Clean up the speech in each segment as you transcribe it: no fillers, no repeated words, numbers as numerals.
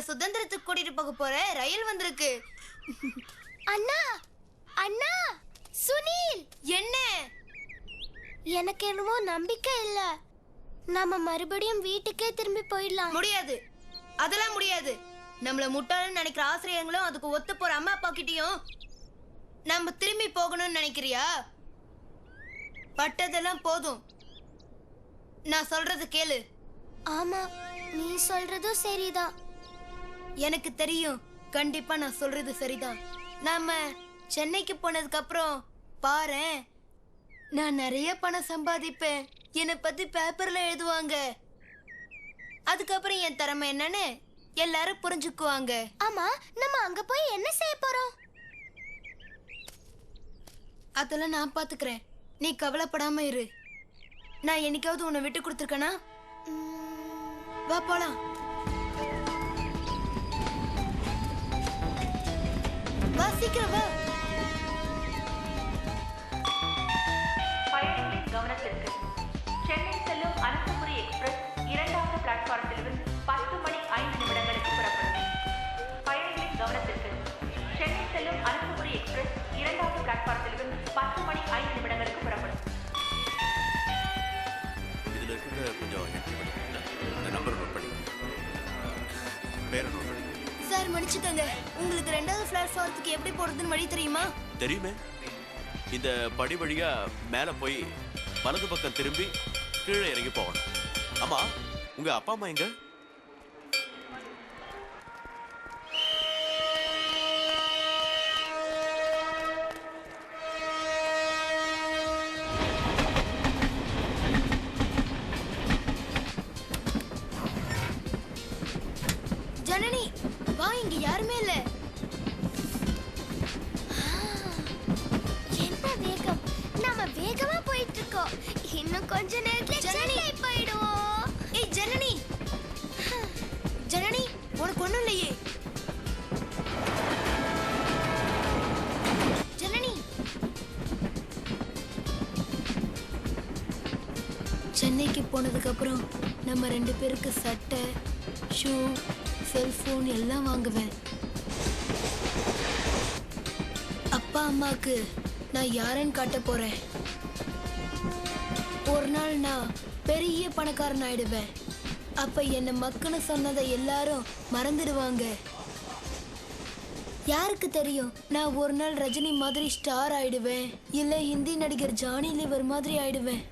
சுதந்திரத்துக்கு கூட்டிட்டு போக போற ரயில் வந்திருக்கு. அண்ணா அண்ணா சுனில், என்ன? எனக்கு என்னமோ நம்பிக்கை இல்ல. நாம மறுபடியும் வீட்டுக்கே திரும்பி போயிடலாம். முடியாது, அதெல்லாம் முடியாது. நம்மள முட்டாள்னு நினைக்கிற ஆசிரியர்களும் அதுக்கு ஒத்து போற அம்மா அப்பா கிட்டயும் நம்ம திரும்பி போகணும்னு நினைக்கிறியா? பட்டதெல்லாம் போதும். நான் சொல்றது கேளு. ஆமா, நீ சொல்றதும் சரிதான். எனக்கு தெரியும், கண்டிப்பா நான் சொல்றது சரிதான். நாம சென்னைக்கு போனதுக்கு அப்புறம் பாரேன், நான் நிறைய பணம் சம்பாதிப்பேன். என்னை பத்தி பேப்பர்ல எழுதுவாங்க. அதுக்கப்புறம் என் திறமை என்னன்னு எல்லாரும் புரிஞ்சுக்குவாங்க. ஆமா, நம்ம அங்க போய் என்ன செய்ய போறோம்? அதெல்லாம் நான் பாத்துக்கிறேன், நீ கவலைப்படாம இரு. நான் என்னைக்காவது உன்னை விட்டு கொடுத்துருக்கேனா? வா போலாம். வா சீக்கிரம் வா. பயணிகளின் கவனத்திற்கு, சென்னை செல்லும் அனந்தபுரி எக்ஸ்பிரஸ் 2வது பிளாட்பாரத்திலிருந்து 10 மணி 5 நிமிடங்களுக்கு புறப்படும். பயணிகளின் கவனத்திற்கு, சென்னை செல்லும் அனந்தபுரி எக்ஸ்பிரஸ் 2வது பிளாட்பாரத்திலிருந்து 10 மணி 5 நிமிடங்களுக்கு புறப்படும். இதுல இருக்கிற கொஞ்சம் இந்த நம்பர் நோட் பண்ணி பேரை நோட் பண்ணி. சார் மன்னிச்சுக்கோங்க, உங்களுக்கு 2வது பிளாட்ஃபாரத்துக்கு எப்படி போறதுன்னு வழி தெரியுமா? தெரியுமே, இந்த படி வழியா மேல போய் வலது பக்கம் திரும்பி கீழே இறங்கி போகணும். ஆமா, உங்க அப்பா அம்மா எங்க? ஜனனி வா, இங்க யாருமே இல்ல. என்ன வேகம்! நாம வேகமா போயிட்டு இருக்கோம். இன்னும் கொஞ்ச நேரத்துல சென்னை போயிடுவோம். ஏய் ஜனனி, ஜனனி உனக்கு ஒண்ணும் இல்லையே? ஜனனி, சென்னைக்கு போனதுக்கு அப்புறம் நம்ம 2 பேருக்கு சட்டை, ஷூ, செல்போன் எல்லாம் வாங்குவேன். அப்பா அம்மாக்கு நான் யாருன்னு காட்ட போறேன். ஒரு நாள் நான் பெரிய பணக்காரன் ஆயிடுவேன். அப்ப என்ன மக்கள்னு சொன்னதை எல்லாரும் மறந்துடுவாங்க. யாருக்கு தெரியும், நான் ஒரு நாள் ரஜினி மாதிரி ஸ்டார் ஆயிடுவேன், இல்ல ஹிந்தி நடிகர் ஜானி லிவர் மாதிரி ஆயிடுவேன்.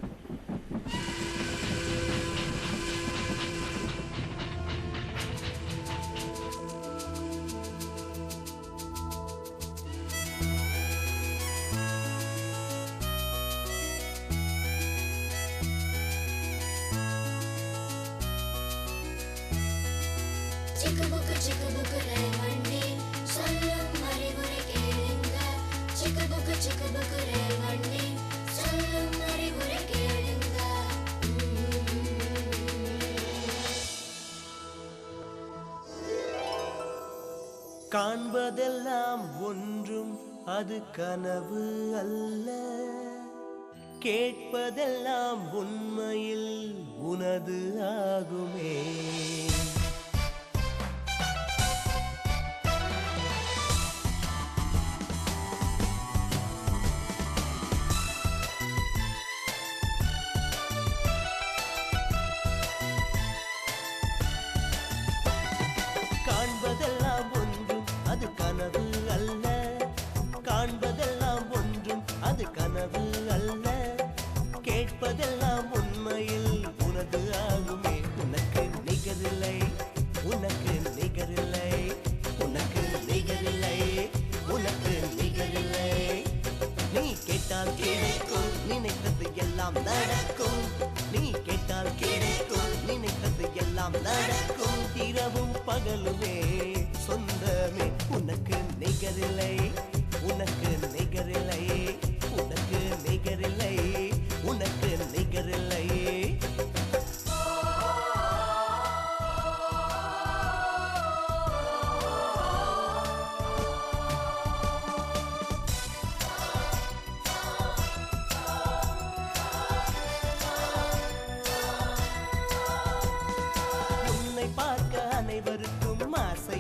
காண்பதெல்லாம் ஒன்றும் அது கனவு அல்ல, கேட்பதெல்லாம் உண்மையில் உனது ஆகுமே. காண்பதெல்லாம் ஒன்றும் அது கனவு அல்ல, காண்பதெல்லாம் ஒன்றும் அது கனவு அல்ல, கேட்பதெல்லாம் உண்மையில் உனது ஆகுமே. உனக்கு நிகரில்லை, உனக்கு நிகரில்லை, உனக்கு நிகரில்லை, உனக்கு நிகரில்லை. நீ கேட்டால் கிடைக்கும், நினைத்தது எல்லாம் நடக்கும். நீ கேட்டால் கிடைக்கும், நினைத்தது எல்லாம் நடக்கும். இரவும் பகலுமே சொந்தமே. உனக்கு நிகரில்லை, உனக்கு நிகரில்லை, உனக்கு நிகரில்லை, உனக்கு நிகரில்லை. உன்னை பார்க்க அனைவருக்கும் ஆசை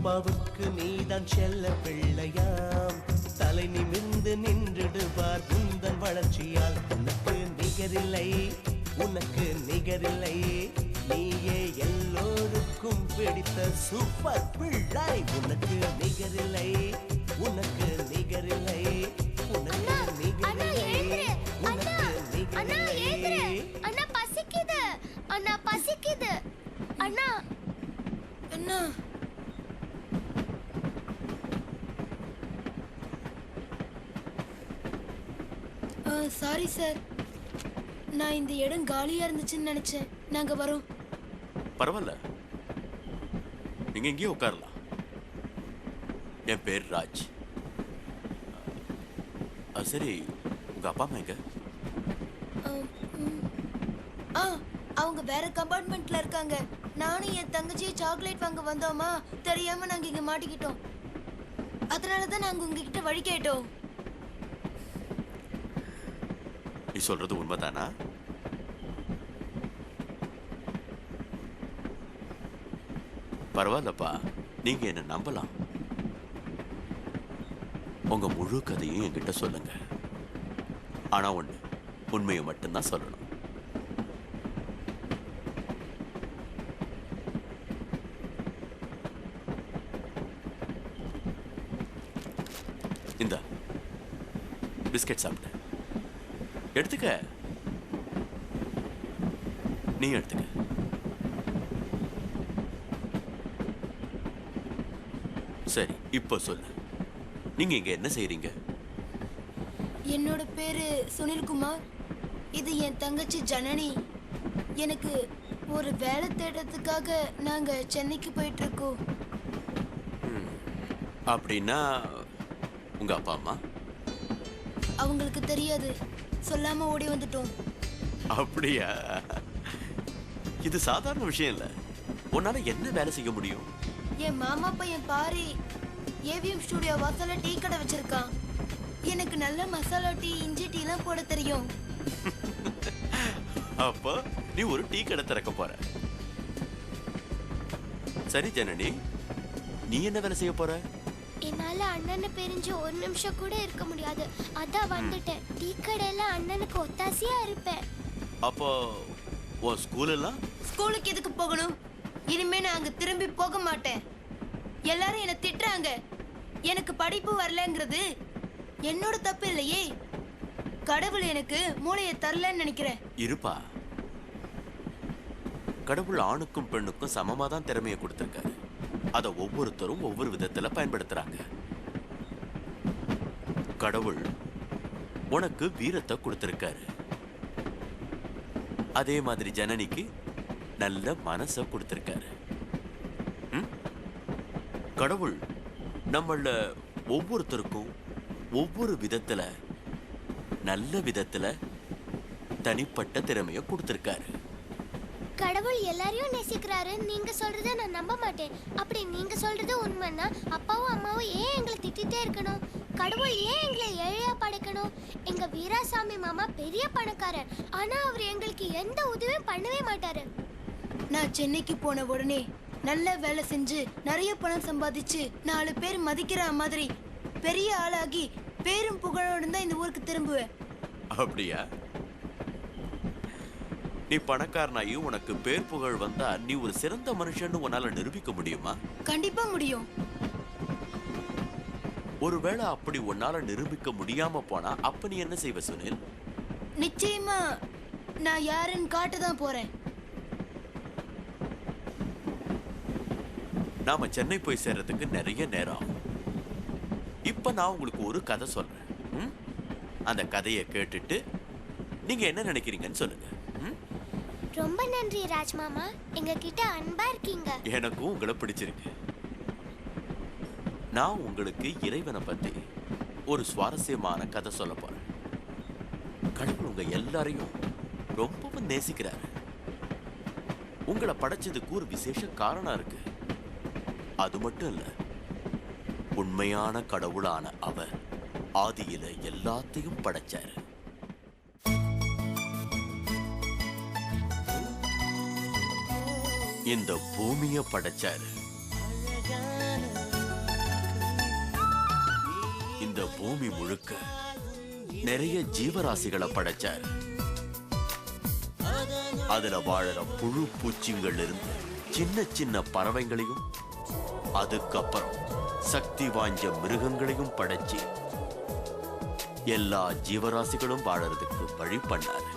அம்மாவுக்கு நீதான் செல்ல பிள்ளையாம். தலை நிமிர்ந்து நின்றிடுவார் உந்தன் வளர்ச்சியால். உனக்கு நிகரில்லை, உனக்கு நிகரில்லை, நீயே எல்லோருக்கும் பிடித்த சூப்பர் பிள்ளை. உனக்கு நிகரில்லை, உனக்கு நிகரில்லை, உனக்கு அண்ணா நிகரில்லை, எழுந்துரு. அண்ணா உனக்கு அண்ணா எழுந்துரு. நிகரில்லை. அண்ணா பசிக்குது. அண்ணா பசிக்குது. அண்ணா என்ன சாரி சார், நான் இந்த இடம் காலியா இருந்துச்சுன்னு நினைச்சேன். நாங்க வரோம். பரவாயில்ல, நீங்க இங்கேயே உட்காரலாம். என் பேர் ராஜ். சரி, உங்க அப்பா அம்மா எங்க? ஆ, அவங்க வேற கம்பார்ட்மெண்ட்ல இருக்காங்க. நானும் என் தங்கச்சியை சாக்லேட் வாங்க வந்தோமா, தெரியாம நாங்க இங்க மாட்டிக்கிட்டோம். அதனாலதான் நாங்க உங்ககிட்ட வழி கேட்டோம். நீ சொல்றது உண்மைதானா? பரவாயில்லப்பா, நீங்க என்ன நம்பலாம். உங்க முழு கதையும் என்கிட்ட சொல்லுங்க. ஆனா ஒண்ணு, உண்மையை மட்டும்தான் சொல்லணும். இந்த பிஸ்கட் சாப்பிட்டு எடுத்துக்க. நீ எடுத்துக்க. சரி, இப்போ சொல்லு, நீங்க இங்க என்ன செய்றீங்க? என்னோட பேரு சுனில்குமார். இது என் தங்கச்சி ஜனனி. எனக்கு ஒரு வேலை தேடுறதுக்காக நாங்க சென்னைக்கு போயிட்டு இருக்கோம். அப்படின்னா உங்க அப்பா அம்மா? அவங்களுக்கு தெரியாது, சொல்லாம ஓடி வந்துட்டோம். அப்படியா? இது சாதாரண விஷயம் இல்ல. உன்னால என்ன வேலை செய்ய முடியும்? என் மாமா பையன் பாரி ஏவிஎம் ஸ்டுடியோ வாசல்ல டீ கடை வச்சிருக்கான். எனக்கு நல்ல மசாலா டீ, இஞ்சி டீ எல்லாம் போட தெரியும். அப்போ நீ ஒரு டீ கடை திறக்க போற. சரி ஜனனி, நீ என்ன வேலை செய்ய போற? என்னால அண்ணனை பிரிஞ்சு ஒரு நிமிஷம் கூட இருக்க முடியாது. அதான் வந்துட்டேன். டீ கடையில அண்ணனுக்கு ஒத்தாசையா இருப்பேன். அப்போ உன் ஸ்கூல் எல்லாம்? ஸ்கூலுக்கு எதுக்கு போகணும்? இனிமே நான் அங்க திரும்பி போக மாட்டேன். எல்லாரும் என்ன திட்டுறாங்க. எனக்கு படிப்பு வரலங்கிறது என்னோட தப்பு இல்லையே. கடவுள் எனக்கு மூளையை தரலன்னு நினைக்கிறேன். இருப்பா, கடவுள் ஆணுக்கும் பெண்ணுக்கும் சமமா தான் திறமையை கொடுத்திருக்காரு. அதை ஒவ்வொருத்தரும் ஒவ்வொரு விதத்துல பயன்படுத்துறாங்க. கடவுள் உனக்கு வீரத்தை கொடுத்திருக்காரு. அதே மாதிரி ஜனனிக்கு நல்ல மனசை கொடுத்திருக்காரு. கடவுள் நம்மள ஒவ்வொருத்தருக்கும் ஒவ்வொரு விதத்துல, நல்ல விதத்துல தனிப்பட்ட திறமையை கொடுத்திருக்காரு. கடவுள் எல்லாரையும் நேசிக்கிறாரு நீங்க சொல்றத நான் நம்ப மாட்டேன். அப்படி நீங்க சொல்றது உண்மைன்னா அப்பாவும் அம்மாவும் ஏன் எங்களை திட்டிட்டே இருக்கணும்? கடவுள் ஏன் எங்களை ஏழையா படைக்கணும்? எங்க வீராசாமி மாமா பெரிய பணக்காரர். ஆனா அவர் எங்களுக்கு எந்த உதவியும் பண்ணவே மாட்டாரு. நான் சென்னைக்கு போன உடனே நல்ல வேலை செஞ்சு நிறைய பணம் சம்பாதிச்சு 4 பேர் மதிக்கிற மாதிரி பெரிய ஆளாகி பேரும் புகழோடு தான் இந்த ஊருக்கு திரும்புவேன். அப்படியா? நீ பணக்காரனாயி உனக்கு பேர் புகழ் வந்தா நீ ஒரு சிறந்த மனுஷன்னு உன்னால நிரூபிக்க முடியுமா? கண்டிப்பா முடியும். ஒருவேளை அப்படி உன்னால நிரூபிக்க முடியாம போனா அப்ப நீ என்ன செய்வ சுனில்? நிச்சயமா நான் யாருன்னு காட்டதான் போறேன். நாம சென்னை போய் சேர்றதுக்கு நிறைய நேரம் ஆகும். இப்ப நான் உங்களுக்கு ஒரு கதை சொல்றேன். அந்த கதையை கேட்டுட்டு நீங்க என்ன நினைக்கிறீங்கன்னு சொல்லுங்க. ரொம்ப நன்றி ராஜ் மாமா, எங்க கிட்ட அன்பா இருக்கீங்க. எனக்கும் உங்களை பிடிச்சிருக்கு. நான் உங்களுக்கு இறைவனை பத்தி ஒரு சுவாரஸ்யமான கதை சொல்ல போறேன். கடவுள் உங்க எல்லாரையும் ரொம்பவும் நேசிக்கிறாரு. உங்களை படைச்சதுக்கு ஒரு விசேஷ காரணம் இருக்கு. அது மட்டும் இல்ல, உண்மையான கடவுளான அவர் ஆதியில எல்லாத்தையும் படைச்சாரு. இந்த பூமியை படைச்சாரு. அழகான இந்த பூமி முழுக்க நிறைய ஜீவராசிகளை படைச்சார். அதுல வாழற புழு பூச்சிங்கள் இருந்து சின்ன சின்ன பறவைகளையும் அதுக்கப்புறம் சக்தி வாய்ந்த மிருகங்களையும் படைச்சு எல்லா ஜீவராசிகளும் வாழறதுக்கு வழி பண்ணாரு.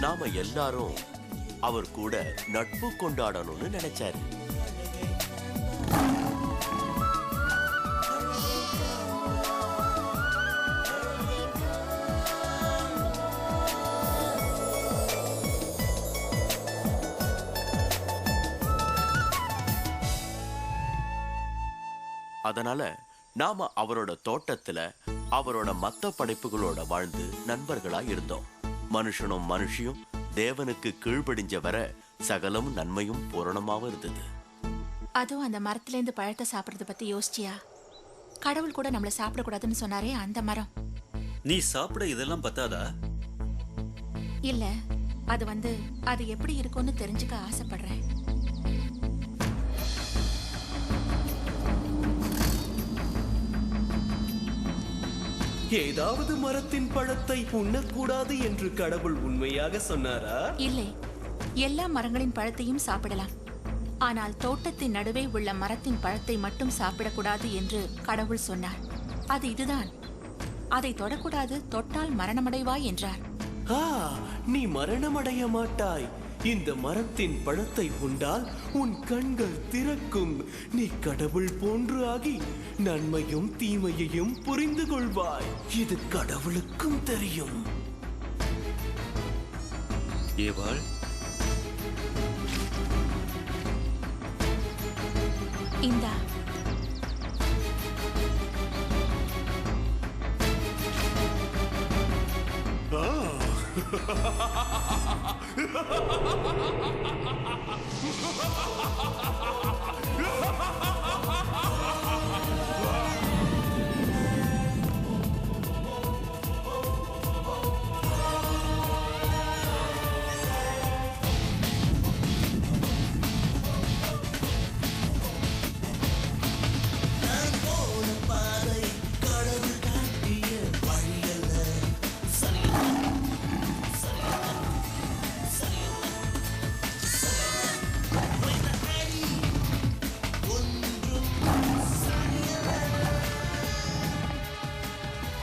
நாம எல்லாரும் அவர் கூட நட்பு கொண்டாடணும்னு நினைச்சாரு. அதனால நாம அவரோட தோட்டத்துல அவரோட மத்த படைப்புகளோட வாழ்ந்து நண்பர்களா இருந்தோம். மனுஷனும் மனுஷியும் தேவனுக்கு கீழ்ப்படிஞ்ச வர சகலம் நன்மையும் பூரணமாவும் இருந்தது. அதுவும் அந்த மரத்துல இருந்து பழத்தை சாப்பிடறத பத்தி யோசிச்சியா? கடவுள் கூட நம்மள சாப்பிடக்கூடாதுன்னு சொன்னாரே அந்த மரம். நீ சாப்பிட இதெல்லாம் பத்தாதா? இல்ல, அது எப்படி இருக்கும்னு தெரிஞ்சுக்க ஆசைப்படுறேன். ஏதாவது மரத்தின் பழத்தை உண்ணக்கூடாது என்று கடவுள் உண்மையாக சொன்னாரா? இல்லை, எல்லா மரங்களின் பழத்தையும் சாப்பிடலாம். ஆனால் தோட்டத்தின் நடுவே உள்ள மரத்தின் பழத்தை மட்டும் சாப்பிடக்கூடாது என்று கடவுள் சொன்னார். அது இதுதான், அதை தொடக்கூடாது, தொட்டால் மரணமடைவாய் என்றார். நீ மரணமடைய மாட்டாய். இந்த மரத்தின் பழத்தை உண்டால் உன் கண்கள் திறக்கும். நீ கடவுள் போன்று ஆகி நன்மையும் தீமையையும் புரிந்து கொள்வாய். இது கடவுளுக்கும் தெரியும். ஏவாள், இந்தா.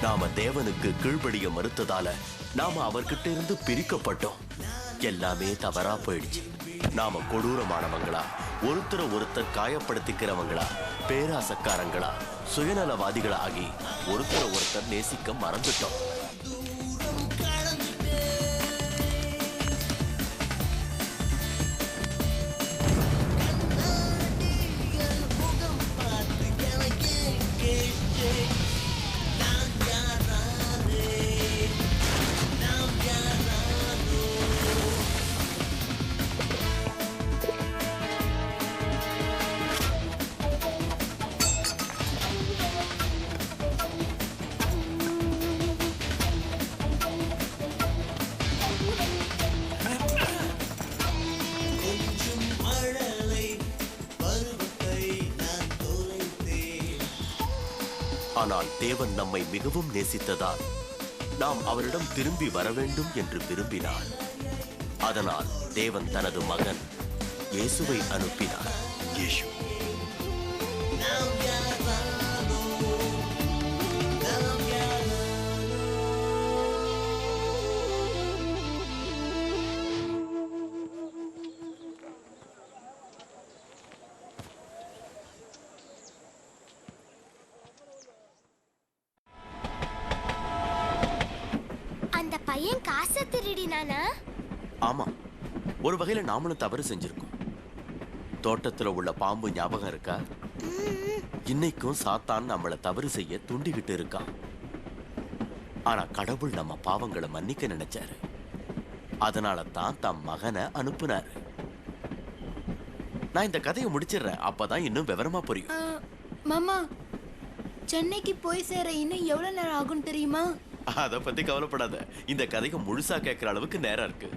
நாம தேவனுக்கு கீழ்ப்படிய மறுத்ததால நாம அவர்கிட்ட இருந்து பிரிக்கப்பட்டோம். எல்லாமே தவறா போயிடுச்சு. நாம கொடூரமானவங்களா, ஒருத்தர் காயப்படுத்திக்கிறவங்களா, பேராசக்காரங்களா, சுயநலவாதிகளா ஆகி ஒருத்தர் நேசிக்க மறந்துட்டோம். ஆனால் தேவன் நம்மை மிகவும் நேசித்ததால் நாம் அவரிடம் திரும்பி வர வேண்டும் என்று விரும்பினார். அதனால் தேவன் தனது மகன் இயேசுவை அனுப்பினார். இயேசு அந்த பையன் காசை திருடினானா? ஆமா, ஒரு வகையில நாமளும் தவறு செஞ்சிருக்கோம். தோட்டத்துல உள்ள பாம்பு ஞாபகம் இருக்கா? இன்னைக்கும் சாத்தான் நம்மள தவறு செய்ய தூண்டிக்கிட்டு இருக்கான். ஆனா கடவுள் நம்ம பாவங்களை மன்னிக்க நினைச்சாரு. அதனால தான் தம் மகனை அனுப்புனாரு. நான் இந்த கதையை முடிச்சிடுறேன், அப்பதான் இன்னும் விவரமா புரியும். மாமா, சென்னைக்கு போய் சேர இன்னும் எவ்வளவு நேரம் ஆகும் தெரியுமா? அத பத்தி கவலைப்படாத, இந்த கதையை முழுசா கேட்கிற அளவுக்கு நேரம் இருக்கு.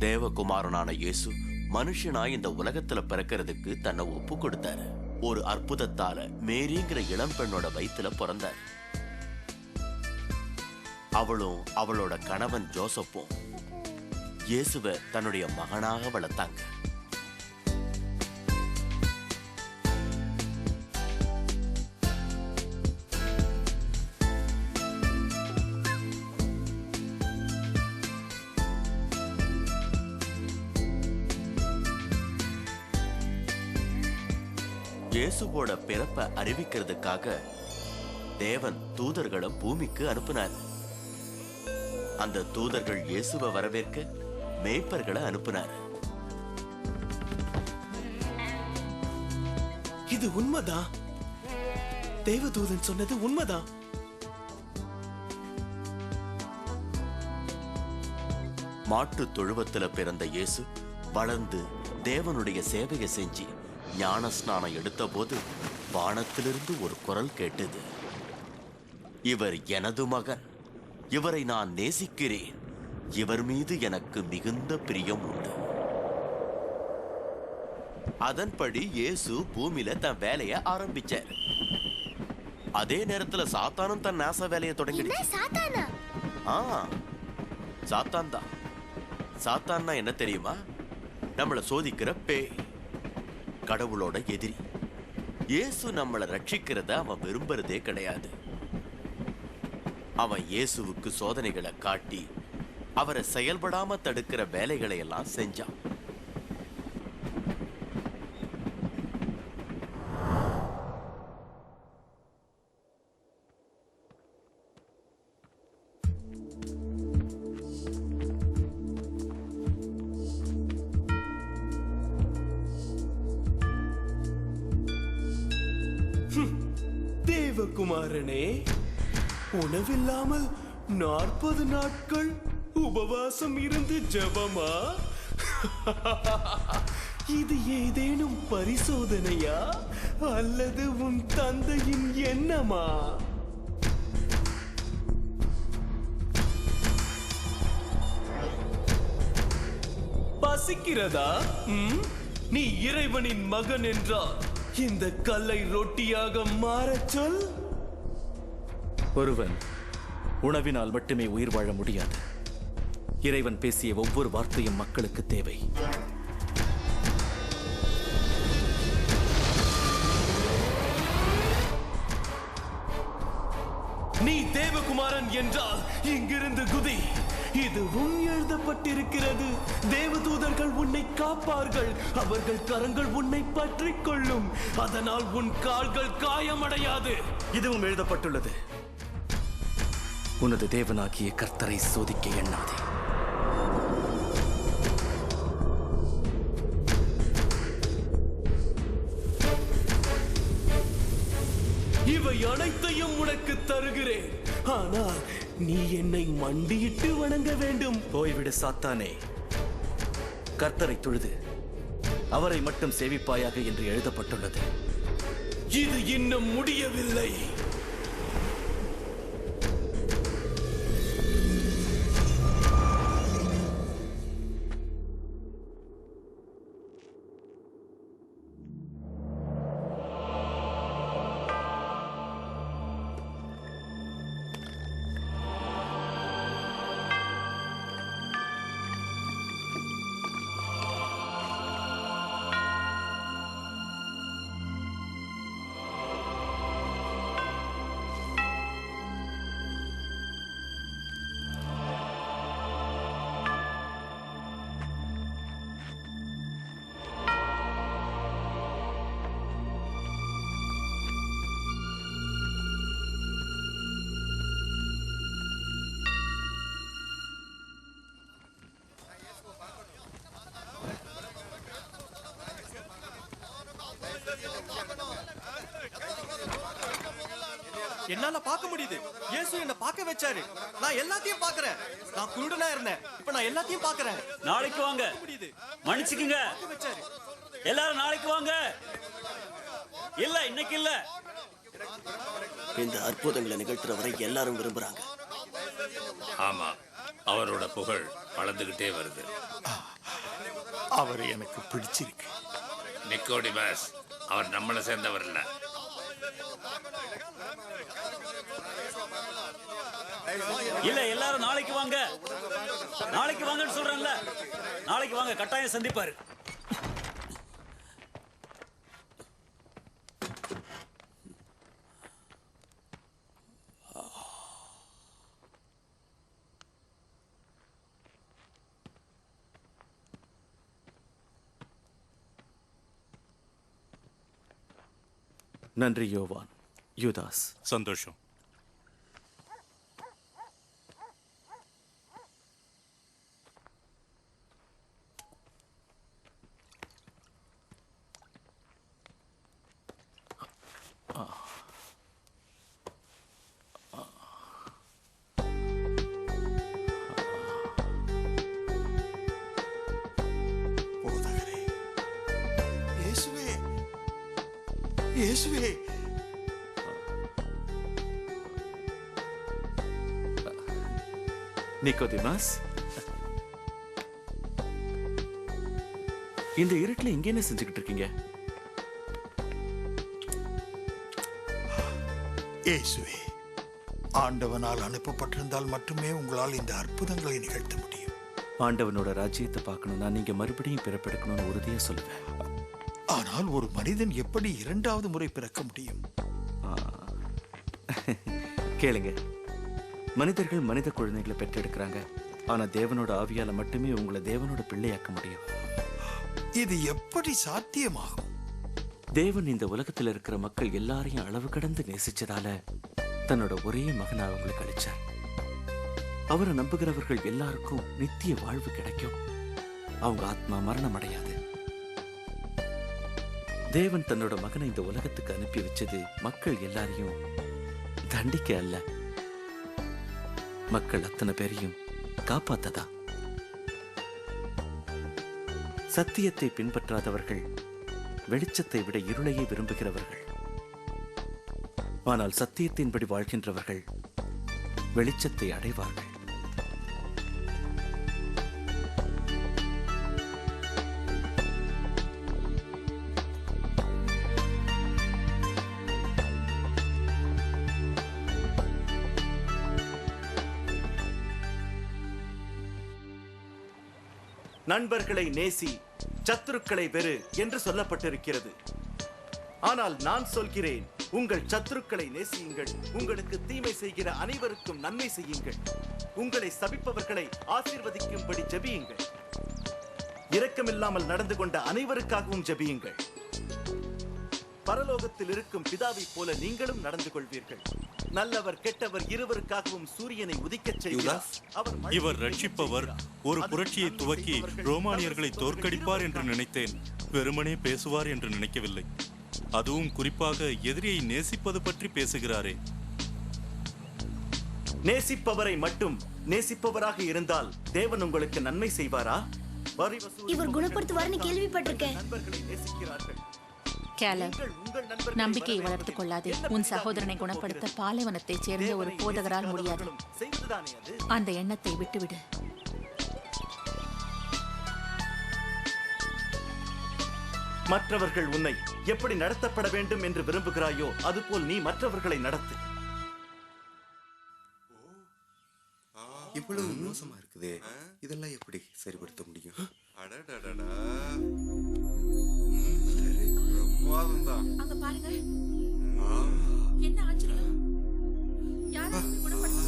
தேவகுமாரனான இயேசு மனுஷனாய் இந்த உலகத்துல பிறக்கிறதுக்கு தன்னை ஒப்பு கொடுத்தாரு. ஒரு அற்புதத்தால மேரிங்கிற இளம் பெண்ணோட வயித்துல பிறந்தார். அவளும் அவளோட கணவன் ஜோசப்பும் இயேசுவை தன்னுடைய மகனாக வளர்த்தாங்க. இயேசுவோட பிறப்பை அறிவிக்கிறதுக்காக தேவன் தூதர்களை பூமிக்கு அனுப்பினார். அந்த தூதர்கள் இயேசுவை வரவேற்க மேய்ப்பர்களை அனுப்பினார். இது உண்மைதான். தேவதூதன் சொன்னது உண்மைதான். மாட்டு தொழுவத்துல பிறந்த இயேசு வளர்ந்து தேவனுடைய சேவையை செஞ்சு ஞான ஸ்நானம் எடுத்த போது வானத்திலிருந்து ஒரு குரல் கேட்டது. இவர் எனது மகன், இவரை நான் நேசிக்கிறேன், இவர் மீது எனக்கு மிகுந்த பிரியம் உண்டு. அதன்படி இயேசு பூமியில தன் வேலையை ஆரம்பிச்சார். அதே நேரத்துல சாத்தானும் தன் நாச வேலையை தொடங்கிடுச்சு. சாத்தான் தான். சாத்தான்னா என்ன தெரியுமா? நம்மளை சோதிக்கிற பேய், கடவுளோட எதிரி. இயேசு நம்மளை ரட்சிக்கிறத அவன் விரும்புறதே கிடையாது. அவன் இயேசுவுக்கு சோதனைகளை காட்டி அவரை செயல்படாம தடுக்கிற வேலைகளை எல்லாம் செஞ்சான். தேவகுமாரனே, உணவில்லாமல் 40 நாட்கள் உபவாசம் இருந்து ஜெபமா? இது ஏதேனும் பரிசோதனையா அல்லது உன் தந்தையின் எண்ணமா? பசிக்கிறதா? நீ இறைவனின் மகன் என்றால் இந்த கல்லை ரொட்டியாக மாறச் சொல். ஒருவன் உணவினால் மட்டுமே உயிர் வாழ முடியாது. இறைவன் பேசிய ஒவ்வொரு வார்த்தையும் மக்களுக்கு தேவை. நீ தேவகுமாரன் என்றால் இங்கிருந்து குதி. இதுவும் எழுதப்பட்டிருக்கிறது. தேவதூதர்கள் உன்னை காப்பார்கள், அவர்கள் கரங்கள் உன்னை பற்றிக் கொள்ளும், அதனால் உன் கால்கள் காயமடையாது. இதுவும் எழுதப்பட்டுள்ளது, உனது தேவனாகிய கர்த்தரை சோதிக்க எண்ணாதே. இவை அனைத்தையும் உனக்கு தருகிறேன், ஆனால் நீ என்னை மண்டியிட்டு வணங்க வேண்டும். போய்விடு சாத்தானே. கர்த்தரை தொழுது அவரை மட்டும் சேவிப்பாயாக என்று எழுதப்பட்டுள்ளது. இது இன்னும் முடியவில்லை. என்னால பார்க்க முடியுது. இயேசு என்ன பார்க்க வச்சாரு. நான் எல்லாத்தையும் பார்க்கறேன். நான் குருடனா இருந்தேன், இப்ப நான் எல்லாத்தையும் பார்க்கறேன். நாளைக்கு வாங்க, மன்னிச்சுக்குங்க. எல்லாரும் நாளைக்கு வாங்க. இல்ல இன்னைக்கு இல்ல. இந்த அற்புதங்களை நிகழ்த்துறவரை எல்லாரும் விரும்புறாங்க. ஆமா, அவரோட புகழ் வளர்ந்துகிட்டே வருது. அவர் எனக்கு பிடிச்சிருக்கு. நிக்கோடிமஸ் அவர் நம்மளை சேர்ந்தவர் இல்ல. இல்ல எல்லாரும் நாளைக்கு வாங்க. நாளைக்கு வாங்கன்னு சொல்றேன்ல. நாளைக்கு வாங்க, கட்டாயம் சந்திப்பாரு. நன்றி யோவான். யூதாஸ். சந்தோஷம். போதகரே, இயேசுவே, இயேசுவே. நிக்கோதிமாஸ், இந்த இருட்டுல இங்க என்ன செஞ்சுக்கிட்டு இருக்கீங்க? இயேசுவே, ஆண்டவனால் அனுப்பப்பட்டிருந்தால் மட்டுமே உங்களால் இந்த அற்புதங்களை நிகழ்த்த முடியும். ஆண்டவனோட ராஜ்யத்தை பார்க்கணும்னா நீங்க மறுபடியும் பிறப்பெடுக்கணும்னு உறுதியா சொல்லுவேன். ஆனால் ஒரு மனிதன் எப்படி இரண்டாவது முறை பிறக்க முடியும்? கேளுங்க, மனிதர்கள் மனித குழந்தைகளை பெற்றெடுக்கிறாங்க. ஆனா தேவனோட ஆவியால மட்டுமே உங்களை தேவனோட பிள்ளையாக்க முடியும். இது எப்படி சாத்தியமாகும்? தேவன் இந்த உலகத்துல இருக்கிற மக்கள் எல்லாரையும் அளவு கடந்து நேசிச்சதால தன்னோட ஒரே மகனை அவங்களுக்கு அளிச்சார். அவரை நம்புகிறவர்கள் எல்லாருக்கும் நித்திய வாழ்வு கிடைக்கும். அவங்க ஆத்மா மரணம் அடையாது. தேவன் தன்னோட மகனை இந்த உலகத்துக்கு அனுப்பி வச்சது மக்கள் எல்லாரையும் தண்டிக்க அல்ல, மக்கள் அத்தனை பேரையும் காப்பாத்ததா. சத்தியத்தை பின்பற்றாதவர்கள் வெளிச்சத்தை விட இருளையே விரும்புகிறவர்கள். ஆனால் சத்தியத்தின்படி வாழ்கின்றவர்கள் வெளிச்சத்தை அடைவார்கள். நண்பர்களை நேசி, சத்துருக்களை வெறு என்று சொல்லப்பட்டிருக்கிறது. ஆனால் நான் சொல்கிறேன், உங்கள் சத்துருக்களை நேசியுங்கள், உங்களுக்கு தீமை செய்கிற அனைவருக்கும் நன்மை செய்யுங்கள், உங்களை சபிப்பவர்களை ஆசீர்வதிக்கும்படி ஜெபியுங்கள், இரக்கமில்லாமல் நடந்து கொண்ட அனைவருக்காகவும் ஜெபியுங்கள். பரலோகத்தில் இருக்கும் பிதாவை போல நீங்களும் நடந்து கொள்வீர்கள். நல்லவர் கெட்டவர் இருவருக்காகவும் சூரியனை உதிக்கச் செய்கிறார். இவர் ரட்சிப்பவர். ஒரு புரட்சியை துவக்கி ரோமானியர்களை தோற்கடிப்பார் என்று நினைத்தேன். வெறுமனே பேசுவார் என்று நினைக்கவில்லை. அதுவும் குறிப்பாக எதிரியை நேசிப்பது பற்றி பேசுகிறாரே. நேசிப்பவரை மட்டும் நேசிப்பவராக இருந்தால் தேவன் உங்களுக்கு நன்மை செய்வாரா? இவர் குணப்படுத்துவார்னு கேள்விப்பட்டிருக்கேன். நண்பர்களை நேசிக்கிறார்கள். கேலப், நம்பிக்கையை வளர்த்துக் கொள்ளாதே. உன் சகோதரனை குணப்படுத்த பாலைவனத்தைச் சேர்ந்த ஒரு போதகரால் முடியாது. அந்த எண்ணத்தை விட்டுவிடு. மற்றவர்கள் உன்னை எப்படி நடத்தப்பட வேண்டும் என்று விரும்புகிறாயோ அதுபோல் நீ மற்றவர்களை நடத்து. இவ்வளவு மோசமா இருக்குதே, இதெல்லாம் எப்படி சரிப்படுத்த முடியும்? அங்க பாருங்க, என்ன ஆச்சரியம்! யாரும் குணப்படுத்த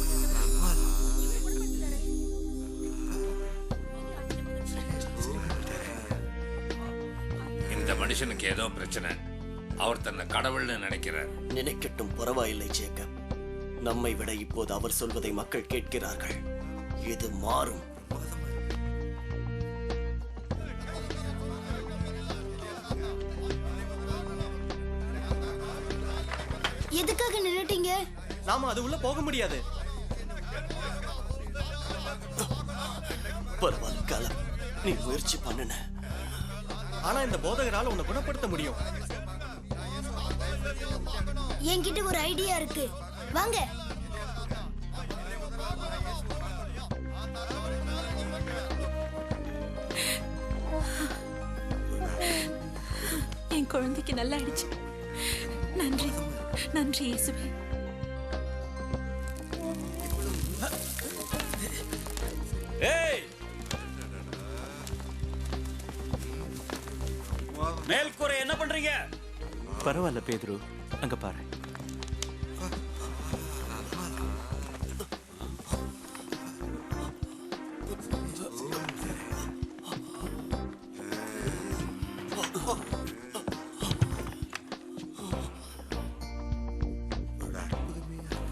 இந்த மனுஷனுக்கு ஏதோ பிரச்சனை. அவர் தன்னை கடவுள்னு நினைக்கிறார். நினைக்கட்டும், பரவாயில்லை ஜேக்கப். நம்மை விட இப்போது அவர் சொல்வதை மக்கள் கேட்கிறார்கள். இது மாறும். எதுக்காக நின்னுட்டீங்க? நாம அது உள்ள போக முடியாது. பரவாயில்ல காலம், நீ முயற்சி பண்ணுன. ஆனா இந்த போதகரால உன்னை குணப்படுத்த முடியும். என்கிட்ட ஒரு ஐடியா இருக்கு, வாங்க. என் குழந்தைக்கு நல்லா ஆயிடுச்சு. நன்றி நன்றி இயேசுவே. ஏய், மேல்கூரை என்ன பண்றீங்க? பரவாயில்ல பேதுரு, அங்க பாரு.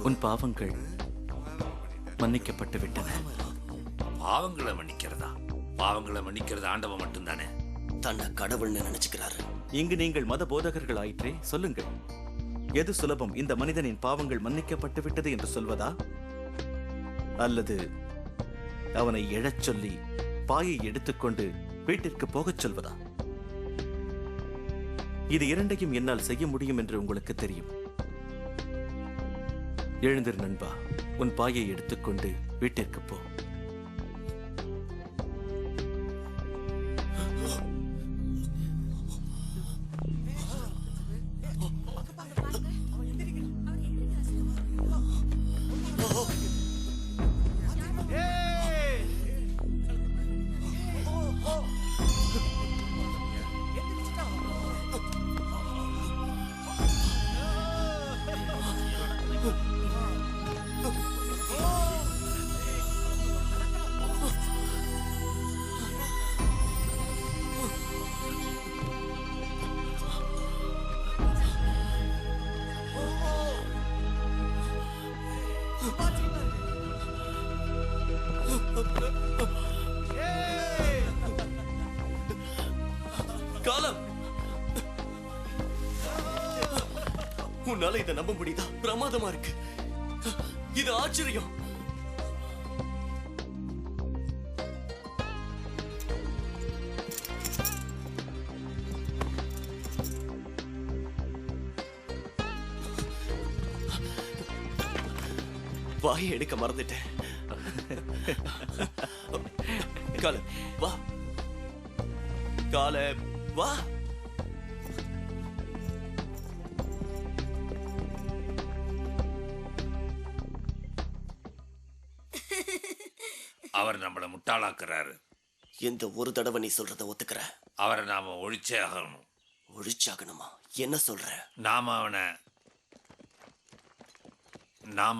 உன் பாவங்கள் மன்னிக்கப்பட்டு விட்டன. பாவங்களை மன்னிக்கிறதா? பாவங்களை மன்னிக்கிறது ஆண்டவன் மட்டும்தானே. தன்னை கடவுள்னு நினைச்சுக்கிறாரு. இங்கு நீங்கள் மத போதகர்கள் ஆயிற்றே, சொல்லுங்கள், எது சுலபம், இந்த மனிதனின் பாவங்கள் மன்னிக்கப்பட்டு விட்டது என்று சொல்வதா, அல்லது அவனை எழச் சொல்லி பாயை எடுத்துக்கொண்டு வீட்டிற்கு போகச் சொல்வதா? இது இரண்டையும் என்னால் செய்ய முடியும் என்று உங்களுக்கு தெரியும். எழுந்திரு நண்பா, உன் பாயை எடுத்துக்கொண்டு வீட்டிற்கு போ. காலம், உன்னால இதை நம்ப முடியுதா? பிரமாதமா இருக்கு. இது ஆச்சரியம். வாயை எடுக்க மறந்துட்டேன். கால வா, கால வா. அவர் நம்மளை முட்டாளாக்குறாரு. எந்த ஒரு தடவை நீ சொல்றத ஒத்துக்கிற? அவரை நாம ஒழிச்சே ஆகணும். ஒழிச்சாகணுமா? என்ன சொல்ற? நாம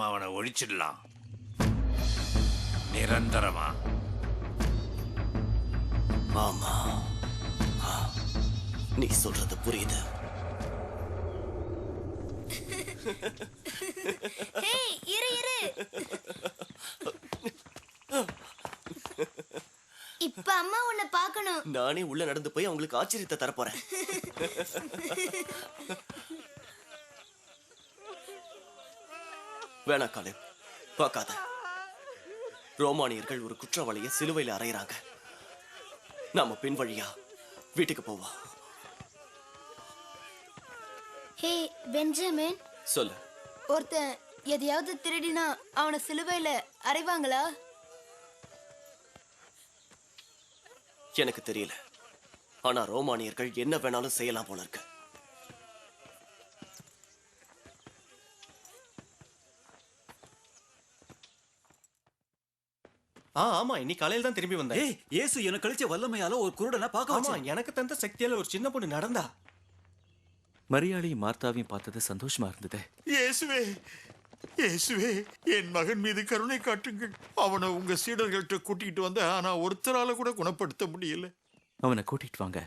அவனை ஒழிச்சிடலாம், நிரந்தரமா. ஆமா, நீ சொல்றது புரியுது. இப்ப அம்மா உன்னை பார்க்கணும். நானே உள்ள நடந்து போய் அவங்களுக்கு ஆச்சரியத்தை தரப்போறேன். வேணா காலே, பார்க்காத. ரோமானியர்கள் ஒரு குற்றவாளியை சிலுவையில் அறையிறாங்க. நாம பின் வழியா வீட்டுக்கு போவோம். ஹே பெஞ்சமின், சொல்லு. ஒருத்தன் எதையாவது திருடினா அவனை சிலுவையில அறைவாங்களா? எனக்கு தெரியல, ஆனா ரோமானியர்கள் என்ன வேணாலும் செய்யலாம் போல இருக்கு. ஆமா, இன்னைக்கு காலையில தான் திரும்பி வந்தேன். ஏய், இயேசு எனக்கு கழிச்ச வல்லமையால ஒரு குருடனை பார்க்க ஆமா, வச்சான். எனக்கு தந்த சக்தியால ஒரு சின்ன பொண்ணு நடந்தா. மரியாளையும் மார்த்தாவையும் பார்த்தது சந்தோஷமா இருந்தது. இயேசுவே, இயேசுவே, என் மகன் மீது கருணை காட்டுங்கள். அவனை உங்க சீடர்கள்ட்ட கூட்டிட்டு வந்த, ஆனா ஒருத்தரால கூட குணப்படுத்த முடியல. அவனை கூட்டிட்டு வாங்க.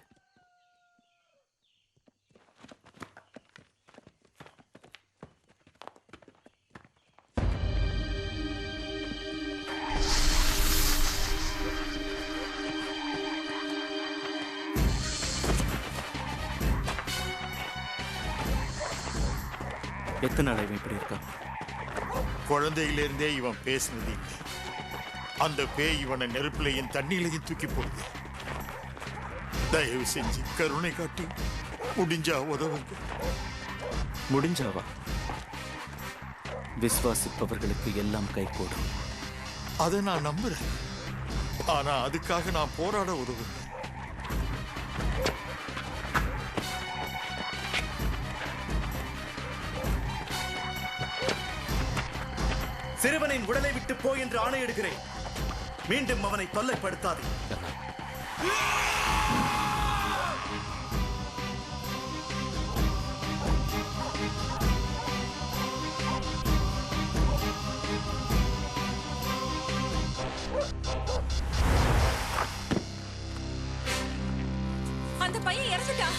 எத்தனை நாள் இவன் இப்படி இருக்கான்? குழந்தையிலிருந்தே இவன் பேசினது இல்லை. அந்த பேய் இவனை நெருப்பிலையும் தண்ணியிலையும் தூக்கி போடுது. தயவு செஞ்சு கருணை காட்டி முடிஞ்சா உதவுங்க. முடிஞ்சாவா? விசுவாசிப்பவர்களுக்கு எல்லாம் கைகூடும். அதை நான் நம்புறேன். ஆனா அதுக்காக நான் போராட உதவுங்க. சிறுவனின் உடலை விட்டு போ என்று ஆணையிடுகிறேன். மீண்டும் அவனை தொல்லைப்படுத்தாதே. அந்த பையன் இறந்துட்டான்.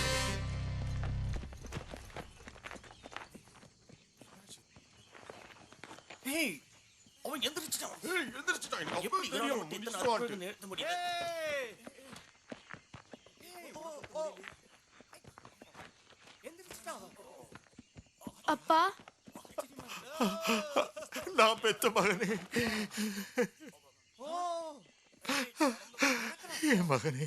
ஏய், அவன் எந்திரிச்சிட்டான். எப்படி அவனை நிறுத்த முடியல? அப்பா, நான் பெத்த மகனே, என் மகனே.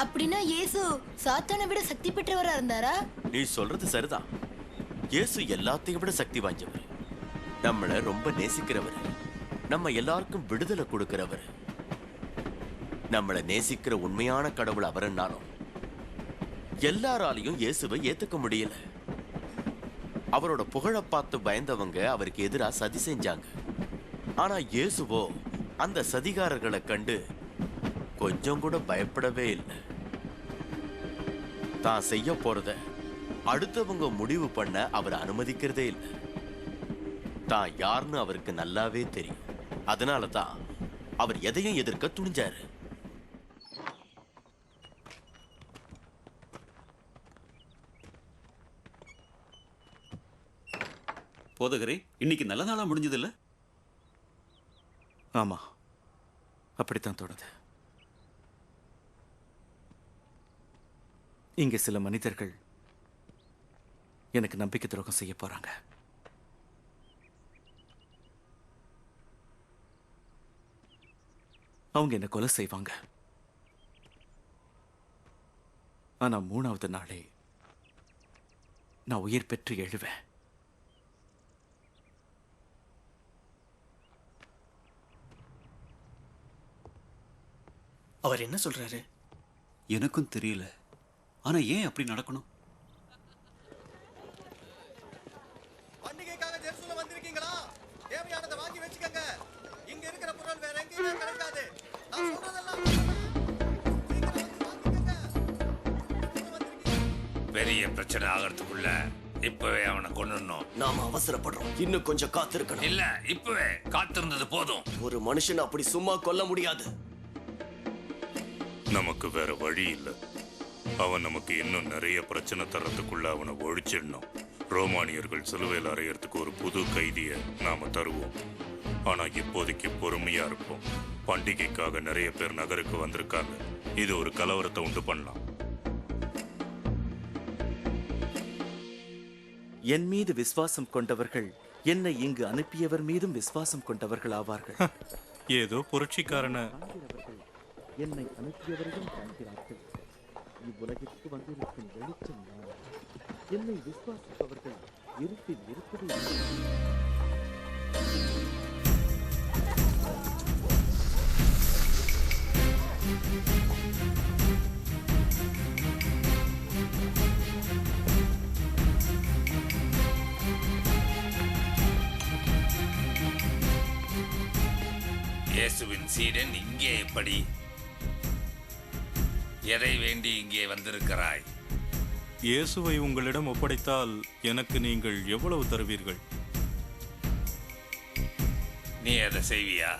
அப்படின்னா இயேசு சாத்தானை விட சக்தி பெற்றவரா இருந்தாரா? நீ சொல்றது சரிதான். இயேசு எல்லாத்தையும் விட சக்தி வாய்ந்தவர். நம்மள ரொம்ப நேசிக்கிறவர். நம்ம எல்லாருக்கும் விடுதலை கொடுக்கிறவர். நம்மள நேசிக்கிற உண்மையான கடவுள் அவர்னாலும் எல்லாராலையும் இயேசுவை ஏத்துக்க முடியல. அவரோட புகழை பார்த்து பயந்தவங்க அவருக்கு எதிராக சதி செஞ்சாங்க. ஆனா இயேசுவோ அந்த சதிகாரர்களை கண்டு கொஞ்சம் கூட பயப்படவே இல்லை. தான் செய்ய போறத அடுத்தவங்க முடிவு பண்ண அவர் அனுமதிக்கிறதே இல்லை. தான் யாருன்னு அவருக்கு நல்லாவே தெரியும். அதனால தான் அவர் எதையும் எதிர்க்க துணிஞ்சாரு. போதகரே, இன்னைக்கு நல்ல நாளா முடிஞ்சது இல்ல? ஆமா, அப்படித்தான் தோணுது. இங்க சில மனிதர்கள் எனக்கு நம்பிக்கை துரோகம் செய்ய போறாங்க. அவங்க என்ன கொலை செய்வாங்க. ஆனா 3வது நாளே நான் உயிர் பெற்று எழுவேன். அவர் என்ன சொல்றாரு? எனக்கும் தெரியல. ஆனா ஏன் அப்படி நடக்கணும்? பண்டிகைக்காக ஜெருசலேம் வந்திருக்கீங்களா? தேவையானதை வாங்கி வச்சுக்கங்க. இங்க இருக்கிற பொருள் வேற எங்கேயும் கிடைக்காது. நான் சொல்றதெல்லாம் பெரிய பிரச்சனை ஆகிறதுக்குள்ள இப்பவே அவனை கொன்னுடணும். நாம அவசரப்படுறோம். இன்னும் கொஞ்சம் காத்திருக்கணும். இல்ல, இப்பவே காத்திருந்தது போதும். ஒரு மனுஷன் அப்படி சும்மா கொல்ல முடியாது. நமக்கு வேற வழி இல்லை. அவன் நமக்கு இன்னும் நிறைய பிரச்சனை தர்றதுக்குள்ள அவனை ஒழிச்சிடணும். ரோமானியர்கள் சிலுவையில் அறையறதுக்கு ஒரு புது கைதியை நாம தருவோம். ஆனா இப்போதைக்கு பொறுமையா இருப்போம். பண்டிகைக்காக நிறைய பேர் நகருக்கு வந்திருக்காங்க. இது ஒரு கலவரத்தை உண்டு பண்ணலாம். என் மீது விசுவாசம் கொண்டவர்கள் என்னை இங்கு அனுப்பியவர் மீதும் விசுவாசம் கொண்டவர்கள் ஆவார்கள். ஏதோ புரட்சிக்காரன என்னை அனுப்பியவர்களும் காண்கிறார்கள். இவ்வுலகிற்கு வந்திருக்கும் வெளிச்சம் நான். என்னை விசுவாசிப்பவர்கள் இருட்டில் இருப்பதை இயேசுவின் சீடன் இங்கே எப்படி? எதை வேண்டி இங்கே வந்திருக்கிறாய்? இயேசுவை உங்களிடம் ஒப்படைத்தால் எனக்கு நீங்கள் எவ்வளவு தருவீர்கள்? நீ அதை செய்வியா?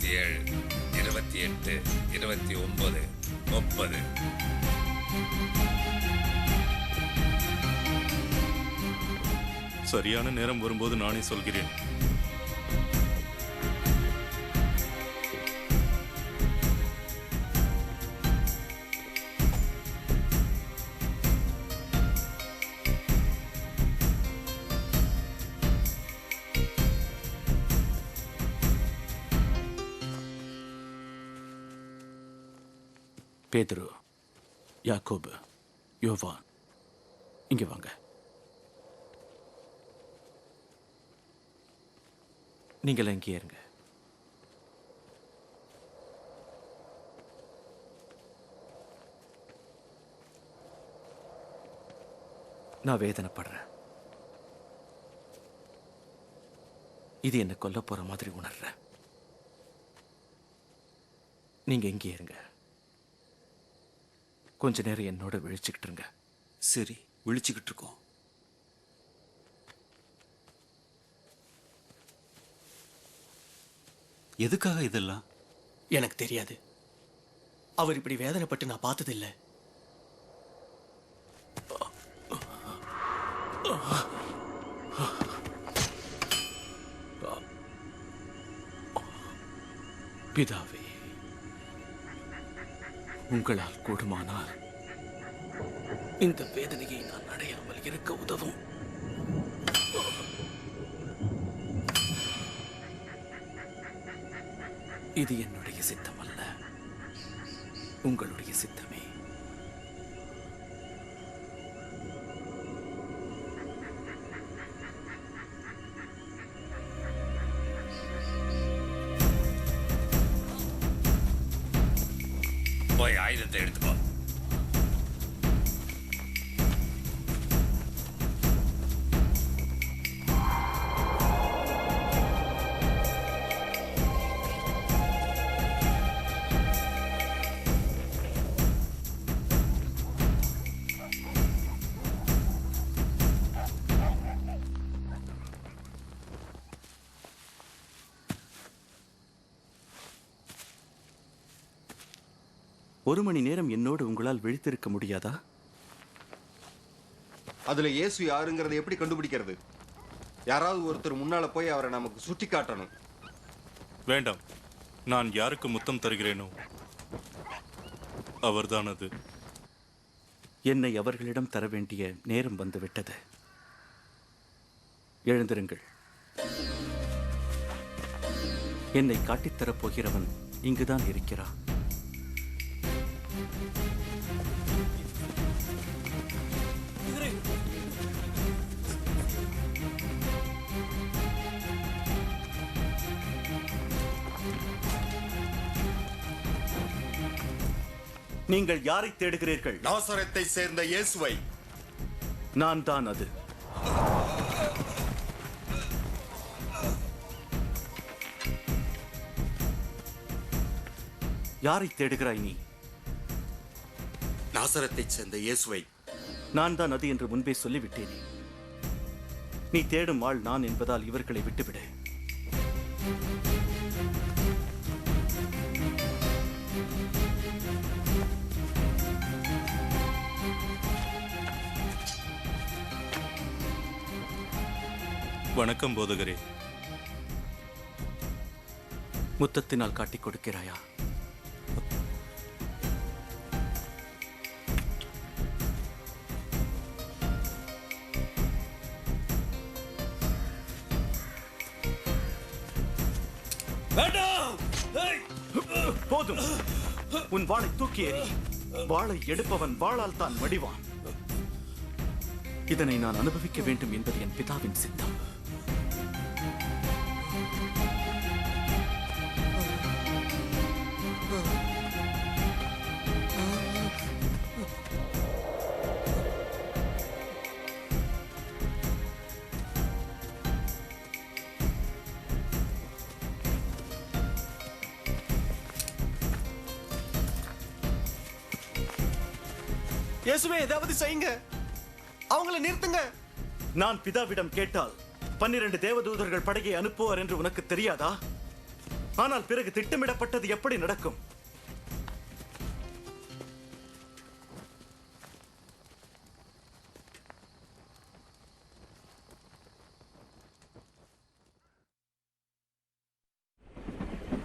27, 28, 29, 30. சரியான நேரம் வரும்போது நானே சொல்கிறேன். பேதுரு, யாக்கோபு, யோவான், இங்க வாங்க. நீங்களாம் இங்கே இருங்க. நான் வேதனைப்படுறேன். இது என்ன கொல்ல போற மாதிரி உணர்றேன். நீங்க இங்கே இருங்க. கொஞ்ச நேரம் என்னோட விழிச்சுக்கிட்டு இருங்க. சரி, விழிச்சுக்கிட்டு இருக்கோம். எதுக்காக இதெல்லாம்? எனக்கு தெரியாது. அவர் இப்படி வேதனைப்பட்டு நான் பார்த்ததில்லை. பிதாவே, உங்களால் கூடுமானால் இந்த வேதனையை நான் அடையாமல் இருக்க உதவும். இது என்னுடைய சித்தம் அல்ல, உங்களுடைய சித்தமே. போய் ஆயுதத்தை எடுத்துக்கோ. ஒரு மணி நேரம் என்னோடு உங்களால் விழித்திருக்க முடியாதா? அதுல இயேசு யாருங்கிறத எப்படி கண்டுபிடிக்கிறது? யாராவது ஒருத்தர் முன்னால போய் அவரை நமக்கு சுட்டி காட்டணும். வேண்டாம், நான் யாருக்கு முத்தம் தருகிறேனோ அவர்தான் அது. என்னை அவர்களிடம் தர வேண்டிய நேரம் வந்துவிட்டது. எழுந்திருங்கள். என்னை காட்டித்தரப் போகிறவன் இங்குதான் இருக்கிறான். நீங்கள் யாரை தேடுகிறீர்கள்? நாசரத்தை சேர்ந்த இயேசுவை. நான் தான் அது. யாரை தேடுகிறாய் நீ? நாசரத்தை சேர்ந்த இயேசுவை. நான் தான் அது என்று முன்பே சொல்லிவிட்டேனே. நீ தேடும் ஆள் நான் என்பதால் இவர்களை விட்டுவிடு. வணக்கம் போதகரே. முத்தத்தினால் காட்டிக் கொடுக்கிறாயா? போதும், உன் வாளை தூக்கி எறி. வாளை எடுப்பவன் வாளால் தான் மடிவான். இதனை நான் அனுபவிக்க வேண்டும் என்பது என் பிதாவின் சித்தம். இயேசுவே, ஏதாவது செய்யுங்க. அவங்களை நிறுத்துங்க. நான் பிதாவிடம் கேட்டால் 12 தேவதூதர்கள் படையை அனுப்புவார் என்று உனக்கு தெரியாதா? ஆனால் பிறகு திட்டமிடப்பட்டது எப்படி நடக்கும்?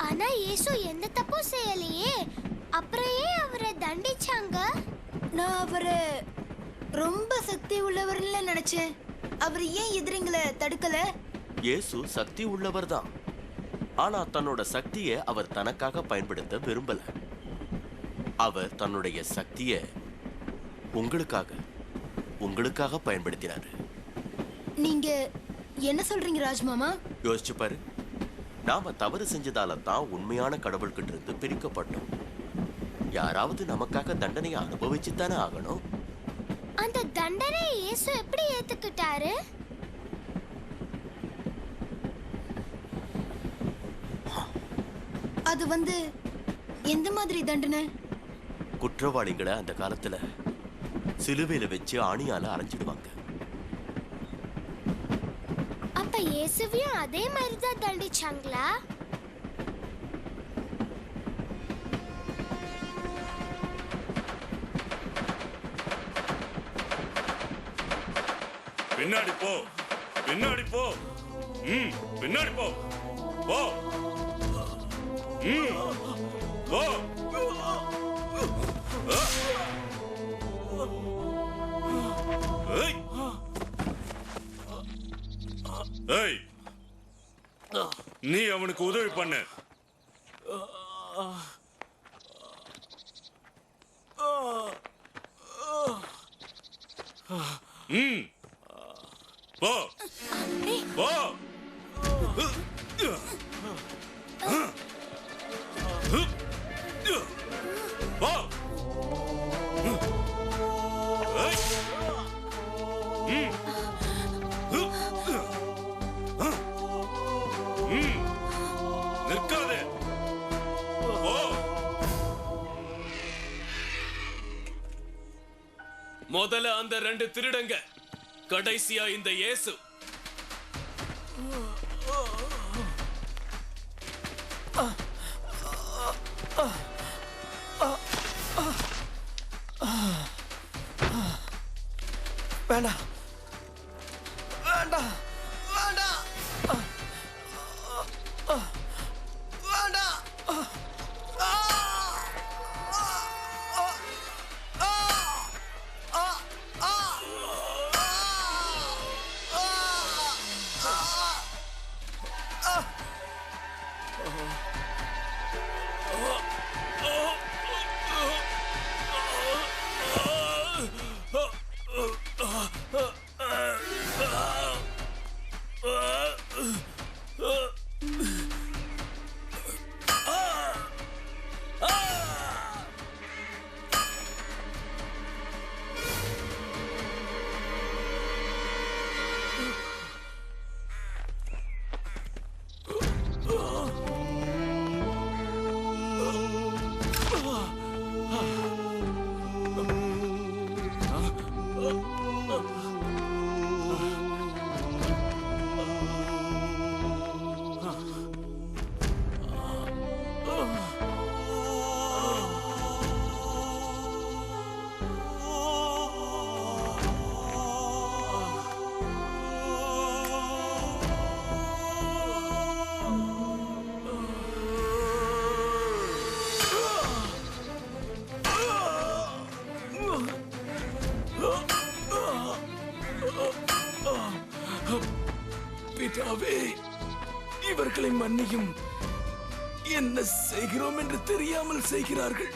ஆனா இயேசு எந்த தப்பும் செய்யலையே, அப்புறம் ஏன் அவரை தண்டிச்சாங்க? நான் அவரை ரொம்ப சக்தி உள்ளவர்ல நினைச்சேன். அவர் ஏன் எதிரிங்களை தடுக்கல? இயேசு சக்தி உள்ளவர்தான். ஆனா தன்னோட சக்தியை அவர் தனக்காக பயன்படுத்த விரும்பல. அவர் தன்னுடைய சக்தியை உங்களுக்காக பயன்படுத்தினாரு. நீங்க என்ன சொல்றீங்க ராஜ்மாமா? யோசிச்சு பாரு, நாம தவறு செஞ்சதால தான் உண்மையான கடவுள்கிட்ட இருந்து பிரிக்கப்பட்டோம். யாராவது நமக்காக தண்டனையை அனுபவிச்சு தானே ஆகணும். அந்த தண்டனை இயேசு எப்படி ஏத்துக்கிட்டாரு? அது எந்த மாதிரி தண்டனை? குற்றவாளிகளை அந்த காலத்துல சிலுவையில வச்சு ஆணியால அரைஞ்சிடுவாங்க. அப்ப இயேசுவையும் அதே மாதிரி தான் தண்டிச்சாங்களா? பின்னாடி போ, பின்னாடி போ, பின்னாடி போ, போ, போ. ஏய், நீ அவனுக்கு உதவி பண்ண. போ, போ. போ. நிற்காதே. போ. முதல்ல அந்த 2 திருடங்க, கடைசியா இந்த இயேசு. வேண்டாம், வேண்டாம், வேண்டாம், வேண்டாம். பிதாவே, இவர்களை மன்னியும், என்ன செய்கிறோம் என்று தெரியாமல் செய்கிறார்கள்.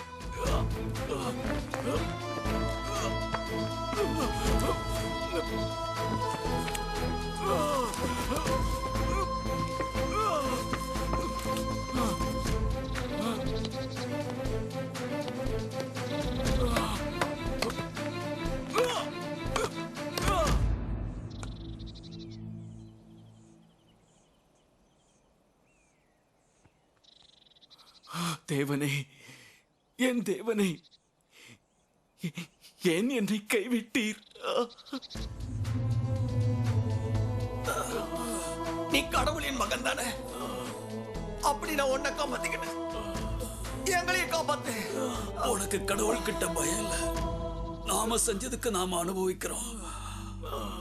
தேவனே, என் தேவனே, ஏன் என்னை கைவிட்டீர்? நீ கடவுளின் மகன் தானே? அப்படி நான் உன்னை காப்பாத்திக்கிட்டேன், எங்களையும் காப்பாத்து. உனக்கு கடவுள் கிட்ட பயம் இல்ல. நாம செஞ்சதுக்கு நாம அனுபவிக்கிறோம்.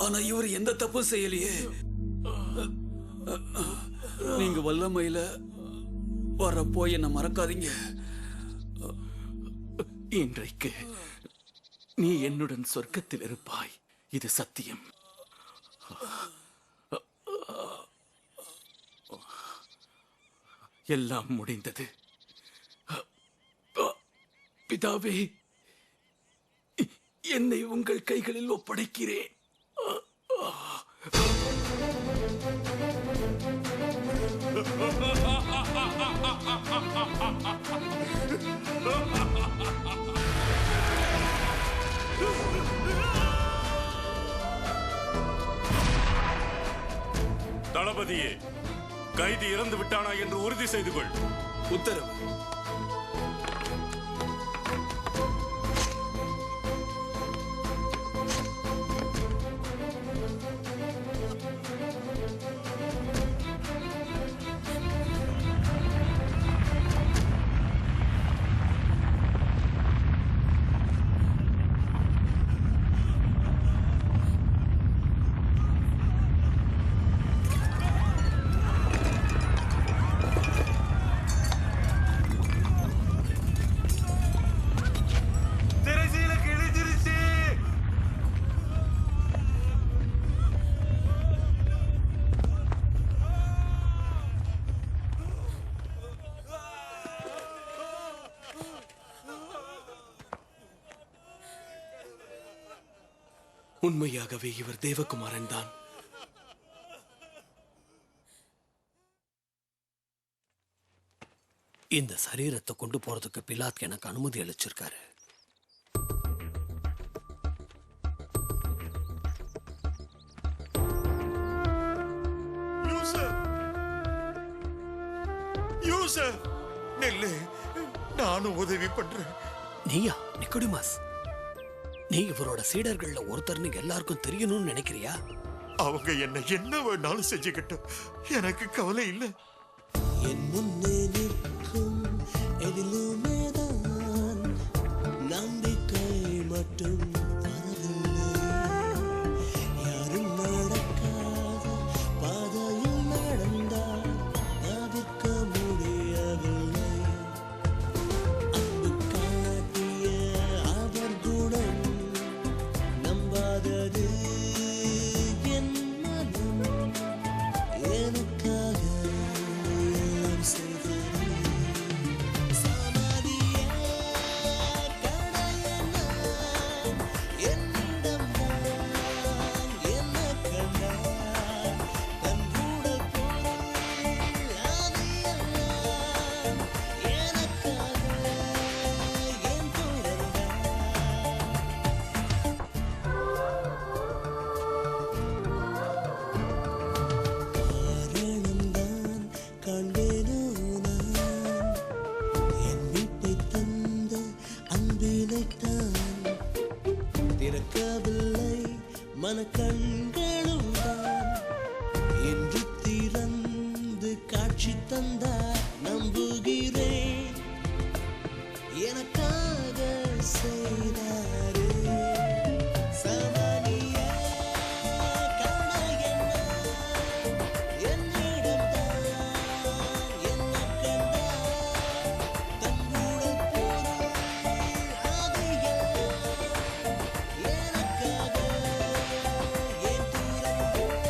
ஆனா இவர் எந்த தப்பும் செய்யலையே. நீங்க வல்லமையில வரப்போ என்ன மறக்காதீங்க. இன்றைக்கு நீ என்னுடன் சொர்க்கத்தில் இருப்பாய், இது சத்தியம். எல்லாம் முடிந்தது. பிதாவே, என்னை உங்கள் கைகளில் ஒப்படைக்கிறேன். தளபதியே, கைதி இறந்து விட்டானா என்று உறுதி செய்து கொள். உத்தரவு. உண்மையாகவே இவர் தேவகுமாரன் தான். இந்த சரீரத்தை கொண்டு போறதுக்கு பிலாத் எனக்கு அனுமதி அளிச்சிருக்காரு. நெல்லு, நானும் உதவி பண்றேன். நீயா நிக்கோடிமாஸ்? நீ இவரோட சீடர்கள்ல ஒருத்தர்னு எல்லாருக்கும் தெரியணும்னு நினைக்கிறியா? அவங்க என்ன வேணாலும் செஞ்சுக்கிட்டோம், எனக்கு கவலை இல்லை. என் முன்னே நிற்கும் எதிலுமே தான் நம்பிக்கை மட்டும் வரவில்லை. யாரும் நடக்காத பாதையில் நடந்தால் தவிர்க்க முடியவில்லை. அன்பு காட்டிய அவர் குணம் நம்பாதது என் மனம். எனக்காக எல்லாம் செய்தது. சமாதியே கடைய நான் என்னிடம் தான் என்ன கண்டான். தன் உடல் பொருள் அது எல்லாம் எனக்காக என் பிறந்தான். காரணம்தான் காண்பேனோ நான் என் வீட்டை தந்த அன்பினைத்தான். திறக்கவில்லை மனக்கண்களும் தான் என்று திறந்து காட்சி தந்தார். நம்புகிறேன் எனக்காக செய்தாரே. சமனியே கடைய நான் என்னிடம் தான் என்ன கண்டார். தன் உடல் பொருள் அது எல்லாம் எனக்காக என் துறந்தார்.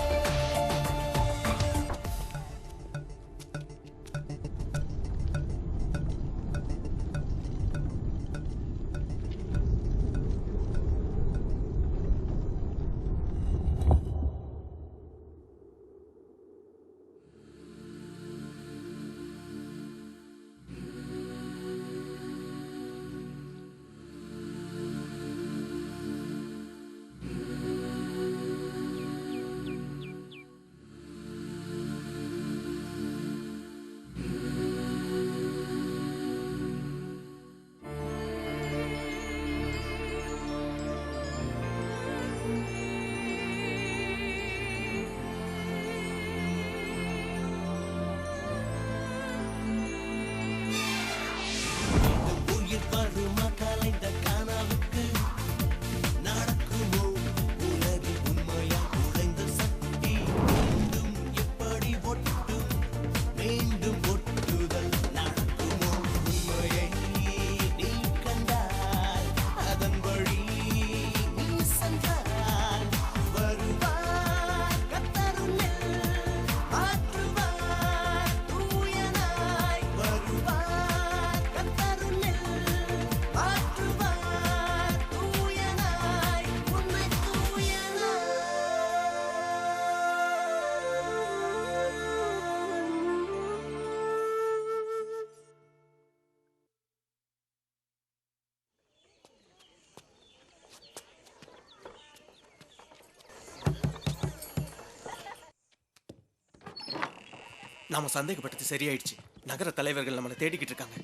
நாம சந்தேகப்பட்டது சரியாயிடுச்சு. நகர தலைவர்கள் நம்மளை தேடிக்கிட்டு இருக்காங்க.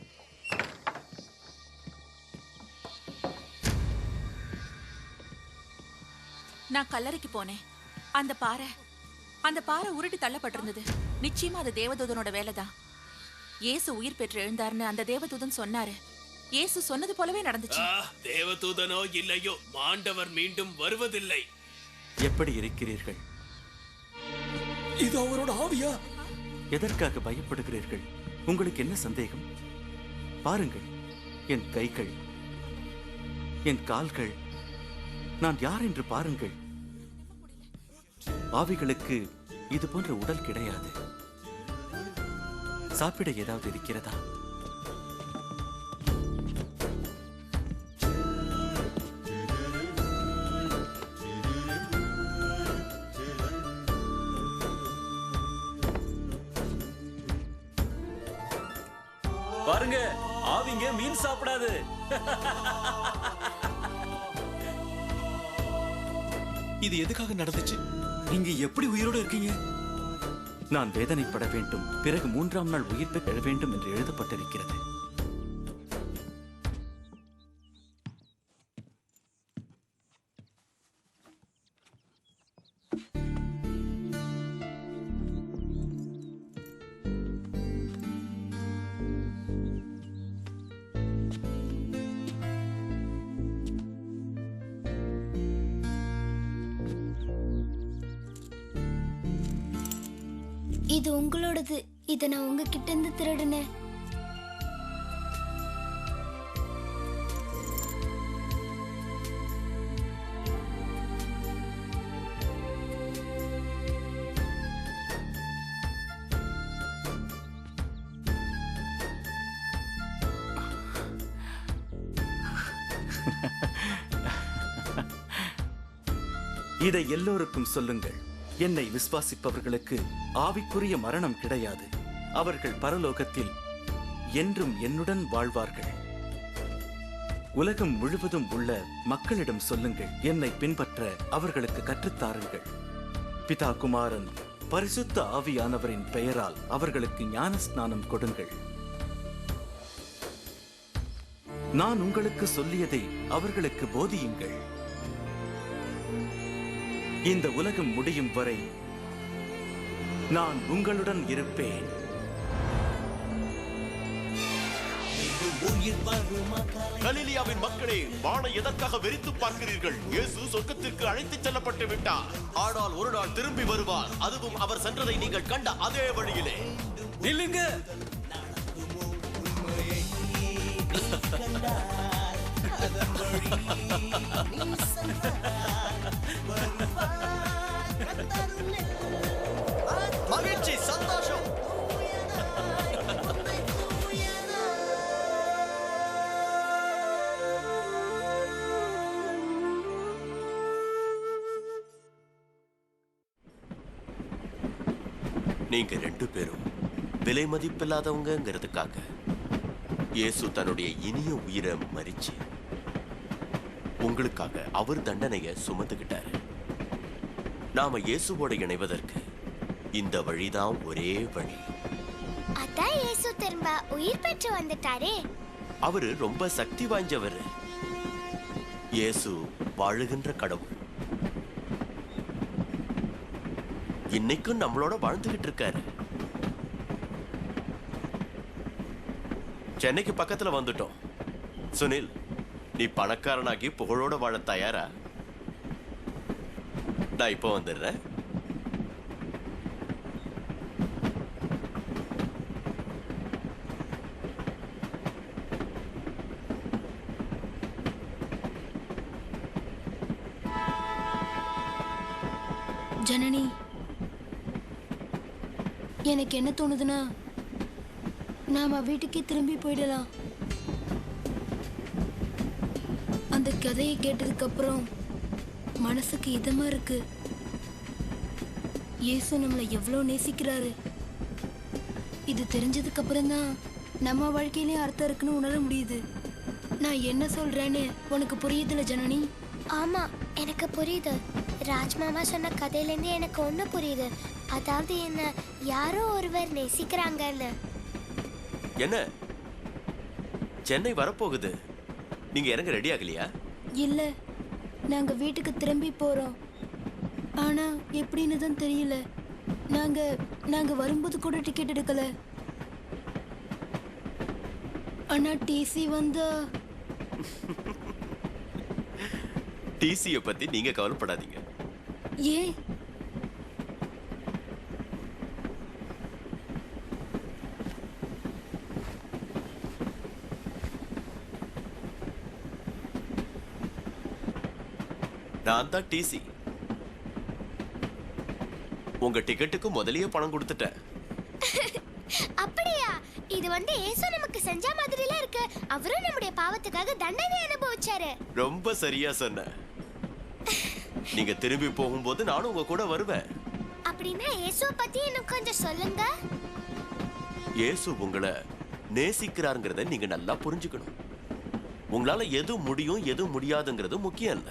நான் கல்லறைக்கு போனேன். அந்த பாறை உருட்டி தள்ளப்பட்டிருந்தது. நிச்சயமா அது தேவதூதனோட வேலைதான். இயேசு உயிர் பெற்று எழுந்தாருன்னு அந்த தேவதூதன் சொன்னாரு. இயேசு சொன்னது போலவே நடந்துச்சு. தேவதூதனோ இல்லையோ, ஆண்டவர் மீண்டும் வருவதில்லை. எப்படி இருக்கிறீர்கள்? இது அவரோட ஆவியா? எதற்காக பயப்படுகிறீர்கள்? உங்களுக்கு என்ன சந்தேகம்? பாருங்கள், என் கைகள், என் கால்கள், நான் யார் என்று பாருங்கள். ஆவிகளுக்கு இது போன்ற உடல் கிடையாது. சாப்பிட ஏதாவது இருக்கிறதா? பாருங்க, ஆவிங்க மீன் சாப்பிடாது. இது எதுக்காக நடந்துச்சு? நீங்க எப்படி உயிரோட இருக்கீங்க? நான் வேதனைப்பட வேண்டும், பிறகு 3ஆம் நாள் உயிர் பெற வேண்டும் என்று எழுதப்பட்டிருக்கிறது. இது உங்களோடது. இதை நான் உங்ககிட்ட இருந்து திருடுனேன். இதை எல்லோருக்கும் சொல்லுங்கள். என்னை விசுவாசிப்பவர்களுக்கு ஆவிக்குரிய மரணம் கிடையாது. அவர்கள் பரலோகத்தில் என்றும் என்னுடன் வாழ்வார்கள். உலகம் முழுவதும் உள்ள மக்களிடம் சொல்லுங்கள், என்னை பின்பற்ற அவர்களுக்கு கற்றுத்தாருங்கள். பிதா, குமாரன், பரிசுத்த ஆவியானவரின் பெயரால் அவர்களுக்கு ஞான ஸ்நானம் கொடுங்கள். நான் உங்களுக்கு சொல்லியதை அவர்களுக்கு போதியுங்கள். இந்த உலகம் முடியும் வரை நான் உங்களுடன் இருப்பேன். கலிலியாவின் மக்களே, வானை எதற்காக வெறித்து பார்க்கிறீர்கள்? இயேசு சொர்க்கத்திற்கு அழைத்துச் செல்லப்பட்டு விட்டார். ஆனால் ஒரு நாள் திரும்பி வருவார். அதுவும் அவர் சென்றதை நீங்கள் கண்ட அதே வழியிலே. நில்லுங்க. மகிழ்ச்சி, சந்தோஷம். நீங்க 2 பேரும் விலை மதிப்பில்லாதவங்கிறதுக்காக இயேசு தன்னுடைய இனிய உயிரை மரிச்சு உங்களுக்காக அவர் தண்டனையை சுமந்துகிட்டாரு. நாம இயேசுவோட இணைவதற்கு இந்த வழிதான் ஒரே வழி. அதான் இயேசு திரும்ப உயிர் பெற்று வந்துட்டாரே. அவரு ரொம்ப சக்தி வாய்ந்தவர். இயேசு வாழுகின்ற கடவுள். இன்னைக்கும் நம்மளோட வாழ்ந்துகிட்டு இருக்காரு. சென்னைக்கு பக்கத்துல வந்துட்டோம். சுனில், நீ பணக்காரனாகி புகழோட வாழ தயாரா? நான் இப்போ வந்துடுறேன். ஜனனி, எனக்கு என்ன தோணுதுன்னா, நாம வீட்டுக்கே திரும்பி போயிடலாம். அந்த கதையை கேட்டதுக்கு அப்புறம் மனசுக்கு இதமா இருக்கு. இயேசு நம்மளை எவ்வளோ நேசிக்கிறாரு. இது தெரிஞ்சதுக்கு அப்புறம் தான் நம்ம வாழ்க்கையிலேயே அர்த்தம் இருக்குன்னு உணர முடியுது. நான் என்ன சொல்றேன்னு உனக்கு புரியுதுல ஜனனி? ஆமா, எனக்கு புரியுது. ராஜ்மாமா சொன்ன கதையிலேருந்து எனக்கு ஒன்று புரியுது. அதாவது என்ன யாரோ ஒருவர் நேசிக்கிறாங்கன்னு. என்ன சென்னை வரப்போகுது, நீங்க இறங்க ரெடி ஆகலையா? இல்ல, நாங்க வீட்டுக்கு திரும்பி போறோம். ஆனா எப்படின்னு தான் தெரியல. நாங்க வரும்போது கூட டிக்கெட் எடுக்கல. ஆனா டிசி வந்தா டிசிய பத்தி நீங்க கவலைப்படாதீங்க. ஏன்? நான் தான் டிசி. உங்க டிக்கெட்டுக்கு முதலியே பணம் கொடுத்துட்டேன். அப்படியா? இது இயேசு நமக்கு செஞ்ச மாதிரில இருக்கு. அவரும் நம்முடைய பாவத்துக்காக தண்டனை அனுபவிச்சாரு. ரொம்ப சரியா சொன்ன. நீங்க திரும்பி போகும்போது நானும் உங்க கூட வருவேன். அப்படின்னா இயேசுவை பத்தி எனக்கு கொஞ்சம் சொல்லுங்க. இயேசு உங்களை நேசிக்கிறாருங்கிறத நீங்க நல்லா புரிஞ்சுக்கணும். உங்களால எது முடியும் எது முடியாதுங்கிறது முக்கியம் இல்ல.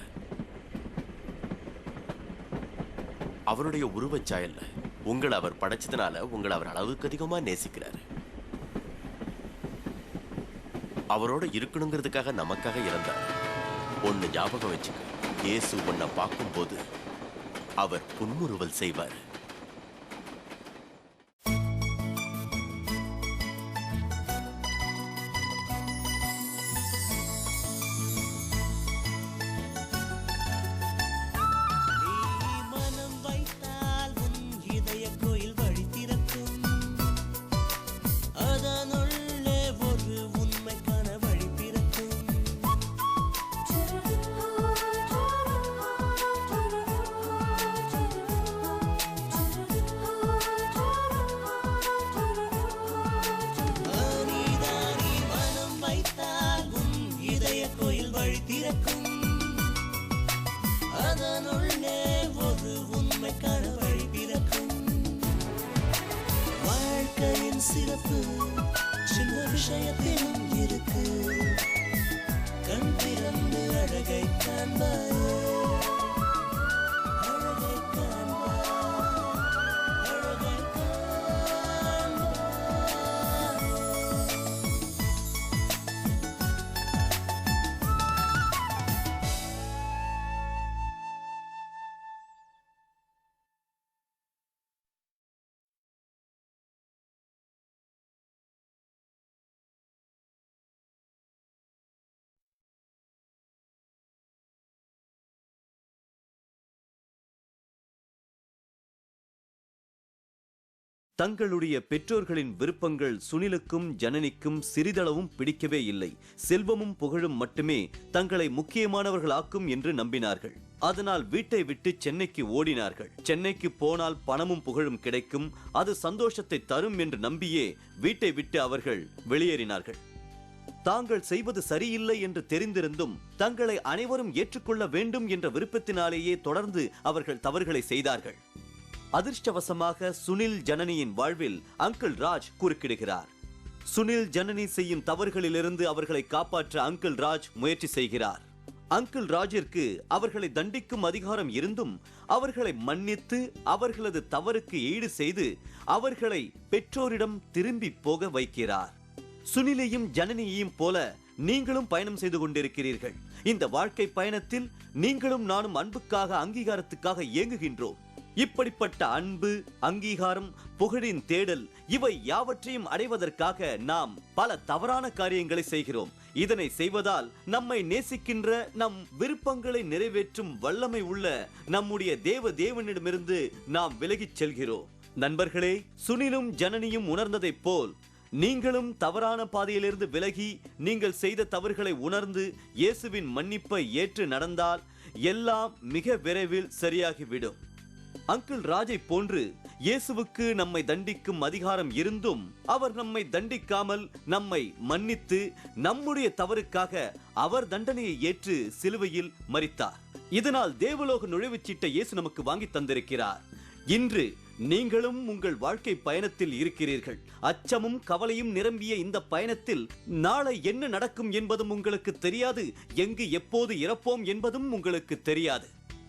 அவருடைய உருவச்சாயல்ல உங்களை அவர் படைச்சதுனால உங்களை அவர் அளவுக்கு அதிகமா நேசிக்கிறாரு. அவரோட இருக்கணுங்கிறதுக்காக நமக்காக இறந்தார். ஒன்னு ஞாபகம் வச்சுக்க, இயேசு உன்னை பார்க்கும்போது அவர் புன்முறுவல் செய்வார். சிறப்பு சின்ன விஷயத்திலும் இருக்கு. கண் திறந்து அழகை காண்பாயே, அழகை காண்பாய், அழகை தங்களுடைய பெற்றோர்களின் விருப்பங்கள் சுனிலுக்கும் ஜனனிக்கும் சிறிதளவும் பிடிக்கவே இல்லை. செல்வமும் புகழும் மட்டுமே தங்களை முக்கியமானவர்களாக்கும் என்று நம்பினார்கள். அதனால் வீட்டை விட்டு சென்னைக்கு ஓடினார்கள். சென்னைக்கு போனால் பணமும் புகழும் கிடைக்கும், அது சந்தோஷத்தை தரும் என்று நம்பியே வீட்டை விட்டு அவர்கள் வெளியேறினார்கள். தாங்கள் செய்வது சரியில்லை என்று தெரிந்திருந்தும் தங்களை அனைவரும் ஏற்றுக்கொள்ள வேண்டும் என்ற விருப்பத்தினாலேயே தொடர்ந்து அவர்கள் தவறுகளை செய்தார்கள். அதிர்ஷ்டவசமாக சுனில் ஜனனியின் வாழ்வில் அங்கிள் ராஜ் குறுக்கிடுகிறார். சுனில் ஜனனி செய்யும் தவறுகளிலிருந்து அவர்களை காப்பாற்ற அங்கிள் ராஜ் முயற்சி செய்கிறார். அங்கிள் ராஜிற்கு அவர்களை தண்டிக்கும் அதிகாரம் இருந்தும் அவர்களை மன்னித்து அவர்களது தவறுக்கு ஈடு செய்து அவர்களை பெற்றோரிடம் திரும்பி போக வைக்கிறார். சுனிலையும் ஜனனியையும் போல நீங்களும் பயணம் செய்து கொண்டிருக்கிறீர்கள். இந்த வாழ்க்கை பயணத்தில் நீங்களும் நானும் அன்புக்காக, அங்கீகாரத்துக்காக ஏங்குகின்றோம். இப்படிப்பட்ட அன்பு, அங்கீகாரம், புகழின் தேடல், இவை யாவற்றையும் அடைவதற்காக நாம் பல தவறான காரியங்களை செய்கிறோம். இதனை செய்வதால் நம்மை நேசிக்கின்ற, நம் விருப்பங்களை நிறைவேற்றும் வல்லமை உள்ள நம்முடைய தேவனிடமிருந்து நாம் விலகிச் செல்கிறோம். நண்பர்களே, சுனிலும் ஜனனியும் உணர்ந்ததைப் போல் நீங்களும் தவறான பாதையிலிருந்து விலகி நீங்கள் செய்த தவறுகளை உணர்ந்து இயேசுவின் மன்னிப்பை ஏற்று நடந்தால் எல்லாம் மிக விரைவில் சரியாகிவிடும். அங்கிள் ராஜை போன்று இயேசுவுக்கு நம்மை தண்டிக்கும் அதிகாரம் இருந்தும் அவர் நம்மை தண்டிக்காமல் நம்மை மன்னித்து நம்முடைய தவறுக்காக அவர் தண்டனையை ஏற்று சிலுவையில் மரித்தார். இதனால் தேவலோக நுழைவுச்சீட்டை இயேசு நமக்கு வாங்கி தந்திருக்கிறார். இன்று நீங்களும் உங்கள் வாழ்க்கை பயணத்தில் இருக்கிறீர்கள். அச்சமும் கவலையும் நிரம்பிய இந்த பயணத்தில் நாளை என்ன நடக்கும் என்பதும் உங்களுக்கு தெரியாது. எங்கு எப்போது இறப்போம் என்பதும் உங்களுக்கு தெரியாது.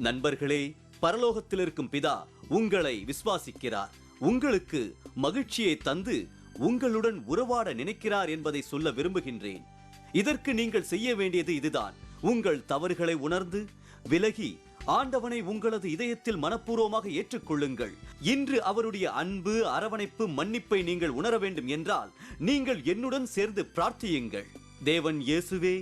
நண்பர்களே, பரலோகத்தில் இருக்கும் பிதா உங்களை விசுவாசிக்கிறார், உங்களுக்கு மகிழ்ச்சியை தந்து உங்களுடன் உறவாட நினைக்கிறார் என்பதை சொல்ல விரும்புகின்றேன். இதற்கு நீங்கள் செய்ய வேண்டியது இதுதான். உங்கள் தவறுகளை உணர்ந்து விலகி ஆண்டவனை உங்களது இதயத்தில் மனப்பூர்வமாக ஏற்றுக்கொள்ளுங்கள். இன்று அவருடைய அன்பு, அரவணைப்பு, மன்னிப்பை நீங்கள் உணர வேண்டும் என்றால் நீங்கள் என்னுடன் சேர்ந்து பிரார்த்தியுங்கள். தேவன் இயேசுவே,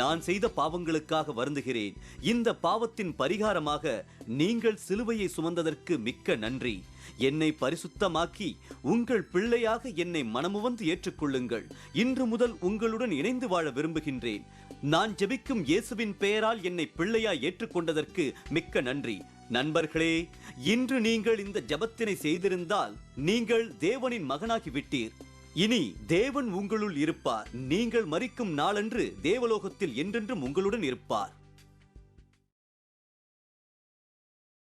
நான் செய்த பாவங்களுக்காக வருந்துகிறேன். இந்த பாவத்தின் பரிகாரமாக நீங்கள் சிலுவையை சுமந்ததற்கு மிக்க நன்றி. என்னை பரிசுத்தமாக்கி உங்கள் பிள்ளையாக என்னை மனமுவந்து ஏற்றுக்கொள்ளுங்கள். இன்று முதல் உங்களுடன் இணைந்து வாழ விரும்புகின்றேன். நான் ஜெபிக்கும் இயேசுவின் பெயரால் என்னை பிள்ளையாய் ஏற்றுக்கொண்டதற்கு மிக்க நன்றி. நண்பர்களே, இன்று நீங்கள் இந்த ஜெபத்தினை செய்திருந்தால் நீங்கள் தேவனின் மகனாகி விட்டீர். இனி தேவன் உங்களுள் இருப்பார். நீங்கள் மரிக்கும் நாளன்று தேவலோகத்தில் என்றென்றும் உங்களுடன் இருப்பார்.